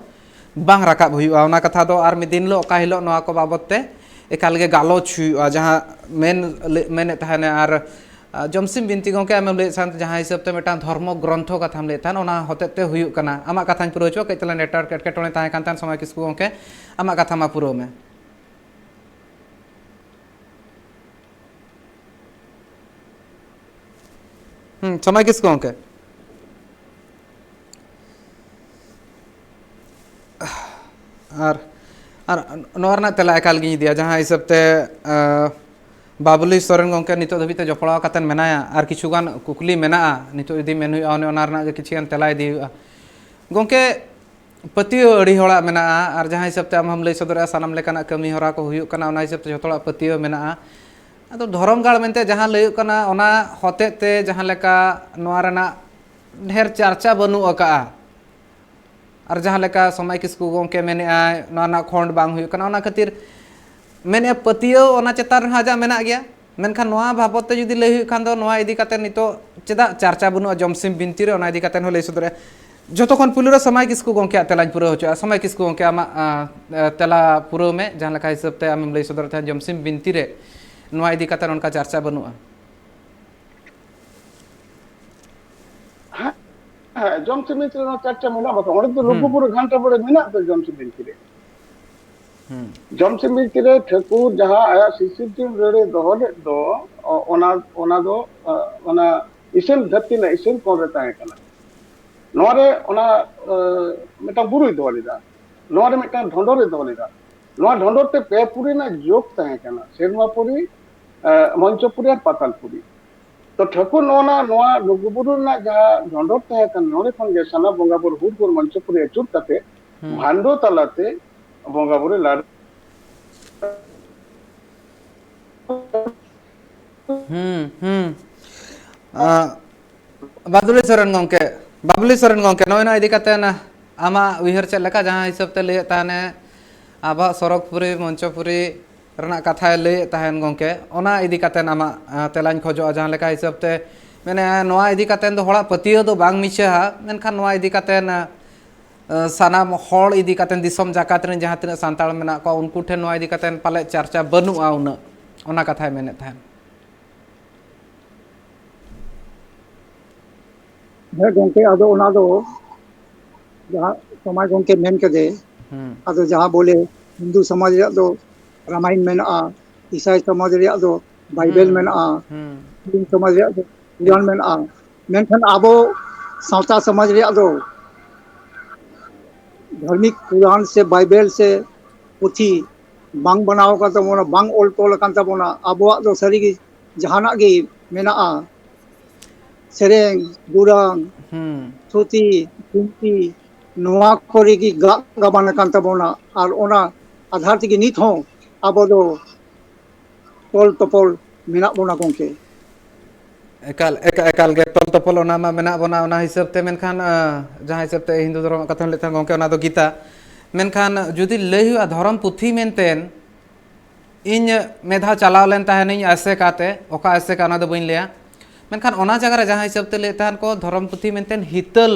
बांग राकाब हुआ ओना कथा दो और मिदिन लो का हिलो नोआ को बाबत ते एकाल गे गालोच हुआ जहां मेन तहने और जमसिम बिनती गंके आम लैद जहां हिसाब ते मिटान धर्म ग्रंथ कथा लैद ओना होते ते हुयुग कना आमा कथाñ पुरो चो कईतला नेटवर्क एटकेटणे ताहे कान तान समय किसकु गंके आमा कथा मा पुरो में समय किसको गंके और नोरना तेला एकाल गिनी दिया जहां हिसाब ते बाबुली सोरेन गंके नितो धबिते जपड़ाव कातेन मेनाया और किछुगान कुकली मेना नितो इदी मेन हुआ ओना रना किछिगान तेला इदी हुआ गंके पतियो अड़ी होड़ा मेना और जहां हिसाब ते हम लई सदर सानाम लेकाना कमी होरा को हुयुग कना ओना हिसाब ते जतोड़ा पतियो मेना अदो धर्म गाड़ मेनते जहां लयुग कना ओना होते ते जहां लेका नोआ रना ढेर चर्चा बनु अका और जहां लेका समय किसकु गंके मेने नोआ ना खंड बांग हुयुग कना ओना खातिर मेने पतियो ओना चेतान हाजा मेना गया मेनखान नोआ बाबत जुदी लई हुयुग खान दो नोआ इदी काते नितो चेदा चर्चा बनु जमसिम बिनती रे ओना इदी काते हो लई सदरे जतोखन पुलिरो समय किसकु गंके तेलाñ पुरो होचो समय किसकु गंके आमा तेला पुरो में जहां लेका हिसाब ते आम लई सदर था जमसिम बिनती रे नोआ इदी काते उनका चर्चा बनुआ जमसिन बिनती रे चर्चा मेना बता ओंडे तो लुगुपुर घंटा बड़े मेना तो जमसिन बिनती रे जमसिन बिनती रे ठाकुर जहां आया सिसिटिव रेडे दोहले दो ओना दो ओना इसेन धरती ना इसेन कोन रे ताहे कना ᱱᱚᱣᱟ ᱨᱮ ᱚᱱᱟ ᱢᱤᱫᱴᱟᱝ ᱵᱩᱨᱩᱭ ᱫᱚᱦᱚ ᱞᱮᱫᱟ, ᱱᱚᱣᱟ ᱨᱮ ᱢᱤᱫᱴᱟᱝ ᱰᱷᱚᱸᱰᱚᱨᱮ ᱫᱚᱦᱚ ᱞᱮᱫᱟ, ᱱᱚᱣᱟ ᱰᱷᱚᱸᱰᱚᱨ ᱛᱮ ᱯᱮ ᱯᱩᱨᱤ ᱨᱮᱱᱟᱜ ᱡᱳᱜᱽ ᱛᱟᱦᱮᱸ ᱠᱟᱱᱟ, ᱥᱮᱨᱢᱟᱯᱩᱨᱤ, ᱢᱚᱧᱪᱚᱯᱩᱨᱤ ᱟᱨ ᱯᱟᱛᱟᱞᱯᱩᱨᱤ। तो ठाकुर नोना लुगुबुरु जहाँ ढोंडर तहन नोड़े खन गे साना बंगा बुरु हुरपुर मंचपुरी अचूर कते भांडो तलाते बंगा बुरु लाड़ बाबुली सोरेन गंके नोना इदी कते ना आमा उइहर चेक लेका जहाँ हिसाब ते लय ताने आबा सरकपुरी मंचपुरी रना कथा लय ताहन गंके ओना इदी कते आमा तेलाñ खोजोआ जहाँ लेका हिसाब ते मैंने नोआ इदी कते दो हड़ा पतियो दो बांग मिछा मेनखान नोआ इदी कते ना सानाम हड़ इदी कते दिसम जाकात रेन जहाँ तिना सांताल मेना को उनको ठेन नोआ इदी कते पाले चर्चा बनुआ उना ओना कथा मेने ताहन है गोंके आदो ओना दो जहाँ समाज गोंके मेन के दे आदो जहाँ बोले हिंदू समाज रे दो रामायण मेना ईसाई समाज रे दो बाइबल मेना मुस्लिम समाज रे दो कुरान मेना मेनखान आबो सावता समाज रे दो धार्मिक कुरान से बाइबल से पुथी बांग बनाव का तबोना बांग ओल तोल कान तबोना आबोआ दो सरी गी जहाना गी मेना सेरेंग गुरांग थुती कुंती नोआ कोरी की गाबान कान तबोना और ओना आधार तिगी नित हो आबो दो तोल तोपल मेना बोना गोंके एकाल गे तोल तोपल ओना मा मेना बोना ओना हिसाब ते मेनखान जहाँ हिसाब ते हिंदू धर्म कथा लेता गोंके ओना दो गीता मेनखान जुदी लय हुआ धर्म पुथी मेनतेन इन मेधा चलाव लेन ताहन इन ऐसे काते ओका ऐसे का ओना दो बइन लेया मेनखान ओना जगह रे जहाँ हिसाब ते लेताहन को धर्म पुथी मेनतेन हितल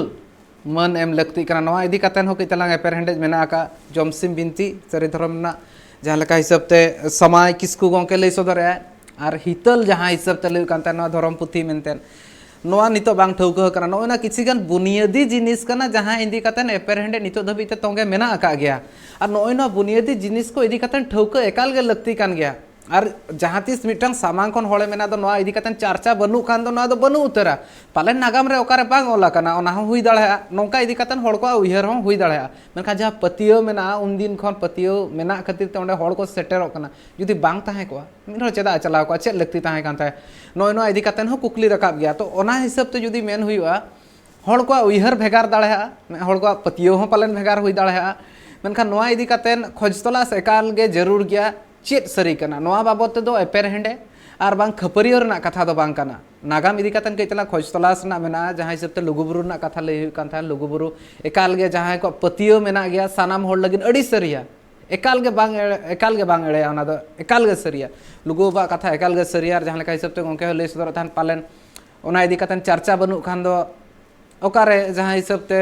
मन एम लगती कना नोआ इदी कतेन हो कितलांग एपर हेंडेज मेना का जमसिम बिनती सरी धर्म ना जहाँ लेका हिसाब ते समाय किसकु गोंके लय सदरे और हितल जहाँ हिसाब ते लय कान ता धर्म पुथी मेनतेन नोआ नितो बांग ठौका कना नोना किछिगान बुनियादी जिनिस कना जहाँ इदी कतेन एपर हेंडे नितो धबिते तोंगे मेना आका गया और नोना बुनियादी जिनिस को इदी कतेन ठौका एकाल गे लगती कान गया और जहाँ तीस मिटन सामान खन होले मेना दो नोआ इदी कतेन चर्चा बनु खान दो नोआ दो बनु उतरा पाले नागाम रे ओकारे बांग ओला कना ओना हो हुई दाड़े नोंका इदी कतेन होड़ को उयहर हो हुई दाड़े मेनखा जहाँ पतियो मेना उन दिन खन पतियो मेना खातिर ते ओंडे होड़ को सेटेरो कना जुदी बांग ताहे को मिन चेदा चलाव को चेद लगती ताहे कान ताहे नोय नोआ इदी कतेन हो कुकली रकाब गया तो ओना हिसाब ते जुदी मेन हुआ होड़ को उयहर भेगार दाड़े होड़ को पतियो हो पालन भेगार हुई दाड़े मेनखान नोआ इदी कतेन खोज तलाश एकाल गे जरूर गया चेद सरी कना नोआ बाबत दो एपेर हेंडे और बांग खपरियो रना कथा दो बांग कना नागाम इदी कतन के चला खोज तलाश ना मेना जहाँ हिसाब ते लुगुबुरु ना कथा लय हुई कान था लुगुबुरु एकाल गे जहाँ को पतियो मेना गया सानाम होड़ लगिन अड़ी सरिया एकाल गे बांग एड़े ओना दो एकाल गे सरिया लुगुबा कथा एकाल गे सरिया जहाँ लेका हिसाब ते गोंके लय सदर थान पालेन ओना इदी कतन चर्चा बनु खान दो ओकारे जहाँ हिसाब ते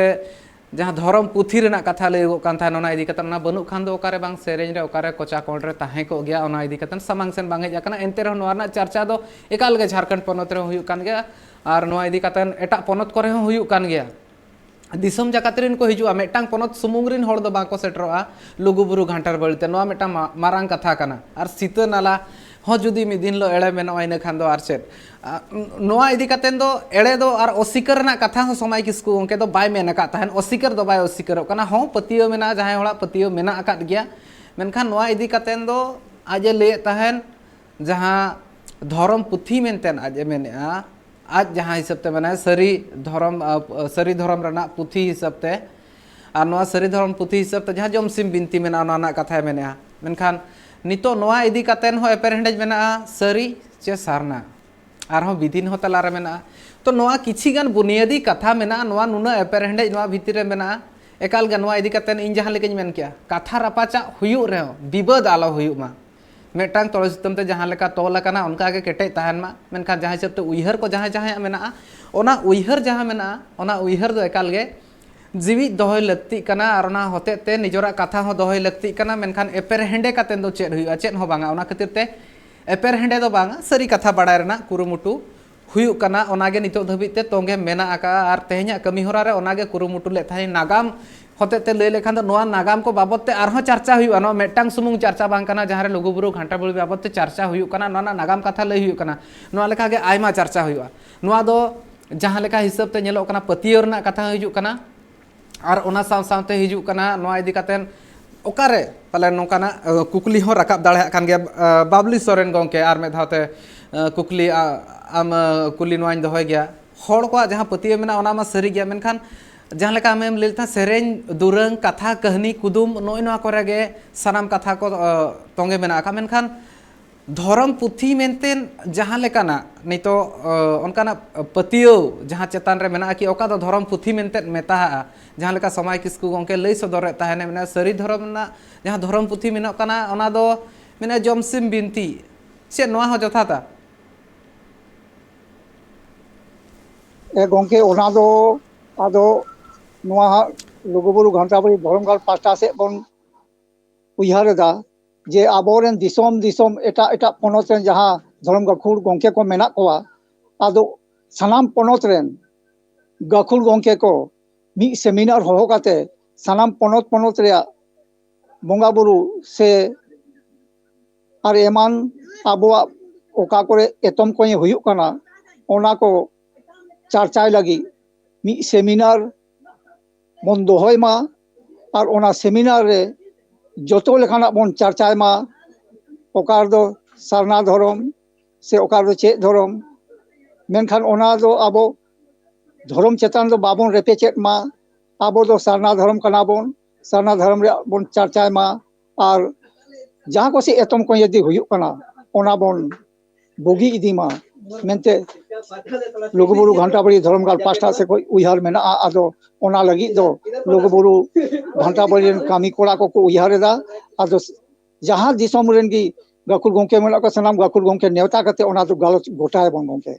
जहाँ धर्म पुथी रेना कथा लय कान था ओना इदी कतन ना बनु खान दो ओकारे बांग सेरेंज रे ओकारे कोचा कोड रे ताहे को गया ओना इदी कतन समांग सेन बांग हेज काना एनते रह नोआ ना चर्चा दो एकाल गे झारखंड पोनत रे हुयु कान गया और नोआ इदी कतन एटा पोनत करे हो हुयु कान गया दिसम जाकात रेन को हिजुआ मेटांग पोनत सुमुंग रेन होड़ दो बाको सेटरोआ लुगुबुरु घांटार बळते नोआ मेटांग मारांग कथा काना और सीता नाला हो जुदी मि दिन लो एड़े मेनो इन खान दो आर चेद नोआ इदी कतेन दो एड़े दो और असिकर ना कथा हो समय किसकु उनके दो बाय मेना का तहन असिकर दो बाय असिकर कना हो पतियो मेना जहां होड़ा पतियो मेना अकात गया मेनखान नोआ इदी कतेन दो आजे ले तहन जहां धर्म पुथी मेनतेन आजे मेनेआ आज जहां हिसाब ते माने सरी धर्म रना पुथी हिसाब ते और नोआ सरी धर्म पुथी हिसाब ते जहां जमसिम बिनती मेना ना कथा मेनेआ मेनखान नितो नोआ इदी कतेन हो एपर हेंडेज मेना सरी चे सारना और हो विदिन हो तलारे मेना तो नोआ किछि गान बुनियादी कथा मेना नोआ नुना एपर हेंडेज नोआ भितिर रे मेना एकाल गे नोआ इदी कतेन इन जहां लेकिन मेन किया कथा रापाचा हुयु रे विवाद आलो हुयु मा मेटांग तोड़ सिस्टम ते जहां लेका तोल कना उनका के केटे तहन मा मेनखान जहां हिसाब ते उयहर को जहां मेना ओना उयहर जहां मेना ओना उयहर दो एकाल गे जीवी दोहय लगती कना और ओना होते ते निजोरा कथा हो दोहय लगती कना मेनखान एपर हेंडे कतेन दो चेद हुयु चेद हो बांगा ओना खातिर ते एपर हेंडे दो बांगा सरी कथा बाडाय रना कुरुमुटु हुयु कना ओनागे नितो धबिते तोंगे मेना आका और तेहኛ कमी होरा रे ओनागे कुरुमुटु ले थाई नागाम होते ते लय लेखान दो नोआ नागाम को बाबत ते आरहो चर्चा हुयु नो मेटांग सुमुंग चर्चा बांग कना जहां रे लुगुबुरु घंटा बळी बाबत ते चर्चा हुयु कना नोना नागाम कथा लय हुयु कना नोआ लेखा गे आयमा चर्चा हुयु नोआ दो जहाँ लेका हिसाब ते नेलो कना पतियो रना कथा हिजुक कना और ओना साथ हिजुक कना नोआ इदी कातेन ओकारे पाले नोकाना कुकली हो रकाब दाड़े कान गया बाबली सोरेन गोंके और में धावते कुकली आम कुली नोआñ दोहय गया हर को जहाँ पतियो मेना ओना मा सरी गया मेनखान जहाँ लेका आमेम लेलता सेरेñ दुरंग कथा कहनी कुदुम नोय नोआ करे गे सानाम कथा को तोंगे मेना का मेनखान धर्म पुथी मेनतेन जहाँ लेकाना नितो उनकाना पतियो जहाँ चेतान रे मेना कि ओका दो धर्म पुथी मेनते मेता जहाँ लेका समय किसकु गोंके लई सदर ताहेने मेना सरी धर्म ना जहाँ धर्म पुथी मेना काना ओना दो मेना जमसिम बिनती से नोआ हो जथाता ए गोंके ओना दो आदो नोआ लुगुबुरु घंटाबाड़ी धर्मगाल पास्टा से बन उयहारेदा जे आबोरेन दिसोम दिसोम एटा एटा पोनोत रेन जहाँ धर्म गाखुर गोंके को मेना कोआ आदो सनाम पोनोत रेन गाखुर गोंके को मी सेमिनार हो काते सनाम पोनोत पोनोत रे बोंगा बुरु से और एमान आबोआ ओका करे एतम को हुयुक कना ओना को चर्चाय लगी मी सेमिनार बन दोहय मा और ओना सेमिनार रे जोतो लेखाना बन चर्चाय मा ओकार दो सारना धर्म से ओकार दो चे धर्म मेनखान ओना दो आबो धर्म चेतान दो बाबन रेपे चेत मा आबो दो सारना धर्म कना बन सारना धर्म रे बन चर्चाय मा और जहाँ को से एतम को यदि हुयुक कना ओना बन बोगी इदी मा मेनते लुगुबुरु घंटाबाड़ी धर्मगाल पास्टा से कोई उयहार मेना आदो ओना लगी दो लुगुबुरु घंटाबाड़ी कामी कोड़ा को उयहारेदा आदो जहाँ दिसोम रेन की गाखुर गोंके मेना को सनाम गाखुर गोंके नेवता कते ओना दो गालोच गोटाय बन गोंके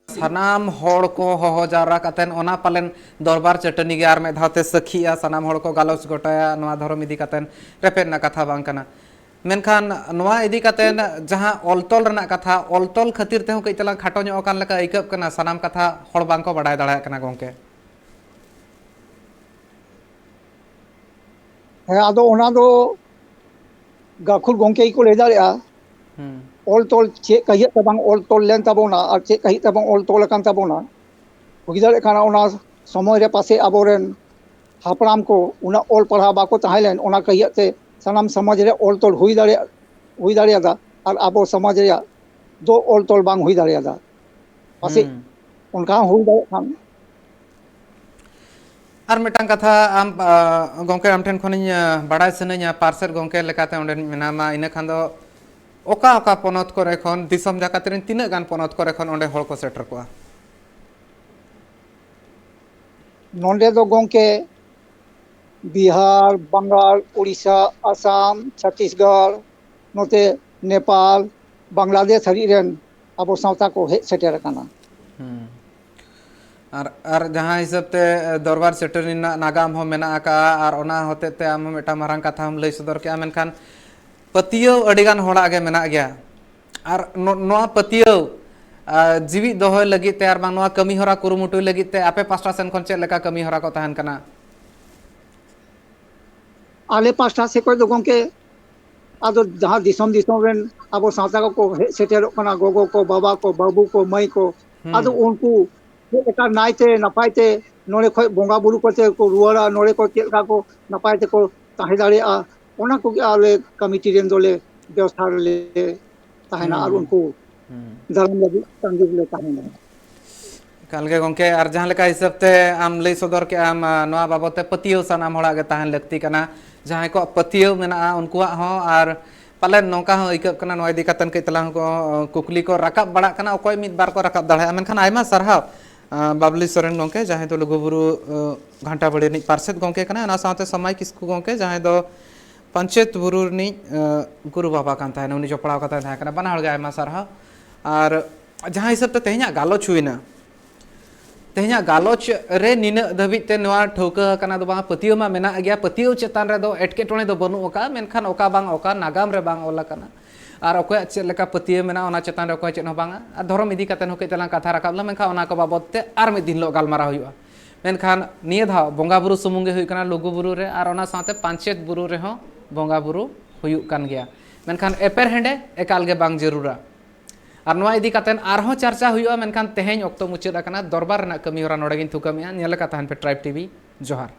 सनाम हड़ को हो जारा कातेन ओना पालेन दरबार चटनी गे आर में धावते सखिया सनाम हड़ को गालोच गोटाया नोआ धर्म इदी कातेन रेपेन ना कथा बांग कना मेनखान नोआ इदी कातेन जहाँ अलतल रना कथा अलतल खातिर ते कई तला खाटो ᱧᱚᱜ कान लेका आइकब कना सनाम कथा हड़ बांग को बाडाय दाड़ा कना गोंके है आदो ओना दो गाखुर गोंके को ले दाड़ेया ऑल तोल चे कहिए तबांग ऑल तोल लेन तबोना और चे कहिए तबांग ऑल तोल कान तबोना हुई दाड़े खाना ओना समय रे पासे आबोरेन हापराम को उना ऑल पढ़ा बाको ताहेलेन ओना कहिए ते सनाम समाज रे ऑल तोल हुई दाड़ेया और आबो समाज रे दो ऑल तोल बांग हुई दाड़ेया पासे उनका हुई दाड़े खान और मिटांग कथा आम गोंके आम ठेन खनिन बाडाय सनेኛ पार्सर गोंके लेकाते ओंडे मेनामा इना खान दो ओका ओका पोनत करे खन दिसम जाकातरिन तिना गान पोनत करे खन ओंडे हड़ को सेटर कोआ नोंडे दो गोंके बिहार बंगाल उड़ीसा आसाम छत्तीसगढ़ नोते नेपाल बांग्लादेश हरी रेन आबो सावता को हे सेटर काना और जहाँ हिसाब ते दरबार सेटरी नागाम हो मेना का और ओना होते ते आम मेटा मारंग कथा हम लई सदर के मेनखान पतियो अडिगान होड़ा गे मेना गया और नोआ पतियो जीवित दोहय लगी ते और बांग नोआ कमी हरा कुरुमुटुय लगी ते आपे पास्टा सेन खन चे लेका कमी हरा को तहन कना आले पास्टा से कोई दोगों के आदो जहाँ दिसोम दिसोम रेन आबो सावता को सेटेरो कना गोगो को बाबा को बाबू को मई को आदो उनको एका नाइते नपाइते नोरे खोय बोंगा बुरु करते को रुवारा नोरे को चेलका को नपाइते को ताहे दाड़ेया ओना को आले कमिटी रेन दोले व्यवस्था ले ताहेना और उनको धर्म लगी संजीव ले ताहेना कालगे गोंके और जहाँ लेका हिसाब ते आम लई सदर के आम नोआ बाबते पतियो सनाम हड़ा गे ताहन लगती कना जहाँ को पतियो मेना उनकुआ हो और पाले नौका हो इकब कना नोआ इदी कातन कई तला को कुकली को राकाब बड़ा कना ओकोय मिद बार को राकाब दाड़ा मेनखान आयमा सरहाव बाबली सोरेन गोंके जहाँ दो लुगुबुरु घंटाबाड़ी नि पार्षद गोंके कना ना साथे समय किसकु गोंके जहाँ दो पंचायत बुरु नि गुरु बाबा कान ताहेन उनी जपड़ाव कता थाहे कना बना हड़ गे आयमा सरहाव और जहाँ हिसाब ते तेहना गालोच हुइना तेहना गालोच रे निना धबिते नोआ ठौका कना दो बांग पतियो मा मेना गया पतियो चेतान रे दो एटकेटोणे दो बनु ओका मेनखान ओका बांग ओका नागाम रे बांग ओला कना और अकोय चे लेका पतियो मेना ओना चेतान रे अकोय चेत हो बांगा और धर्म इदी कातेन होके तला कथा राकाबला मेनखान ओना को बाबत ते आर में दिन लो गालमारा हुआ मेनखान निये धाव बोंगा बुरु सुमुंगे हुई कना लुगु बुरु रे और ओना साथे पंचायत बुरु रे हो बोंगा बुरु हुयुक कान गया मेनखान एपर हेंडे एकाल गे बांग जरूरा और नवा इदी कातेन आरहों चर्चा हुआ मेनखान तेहेñ ऑक्तो मुचाद आकना दरबार रना कमी होरा नोडे गिन थुकामेआ नेल का तहन पे ट्राइब टीवी जोहार।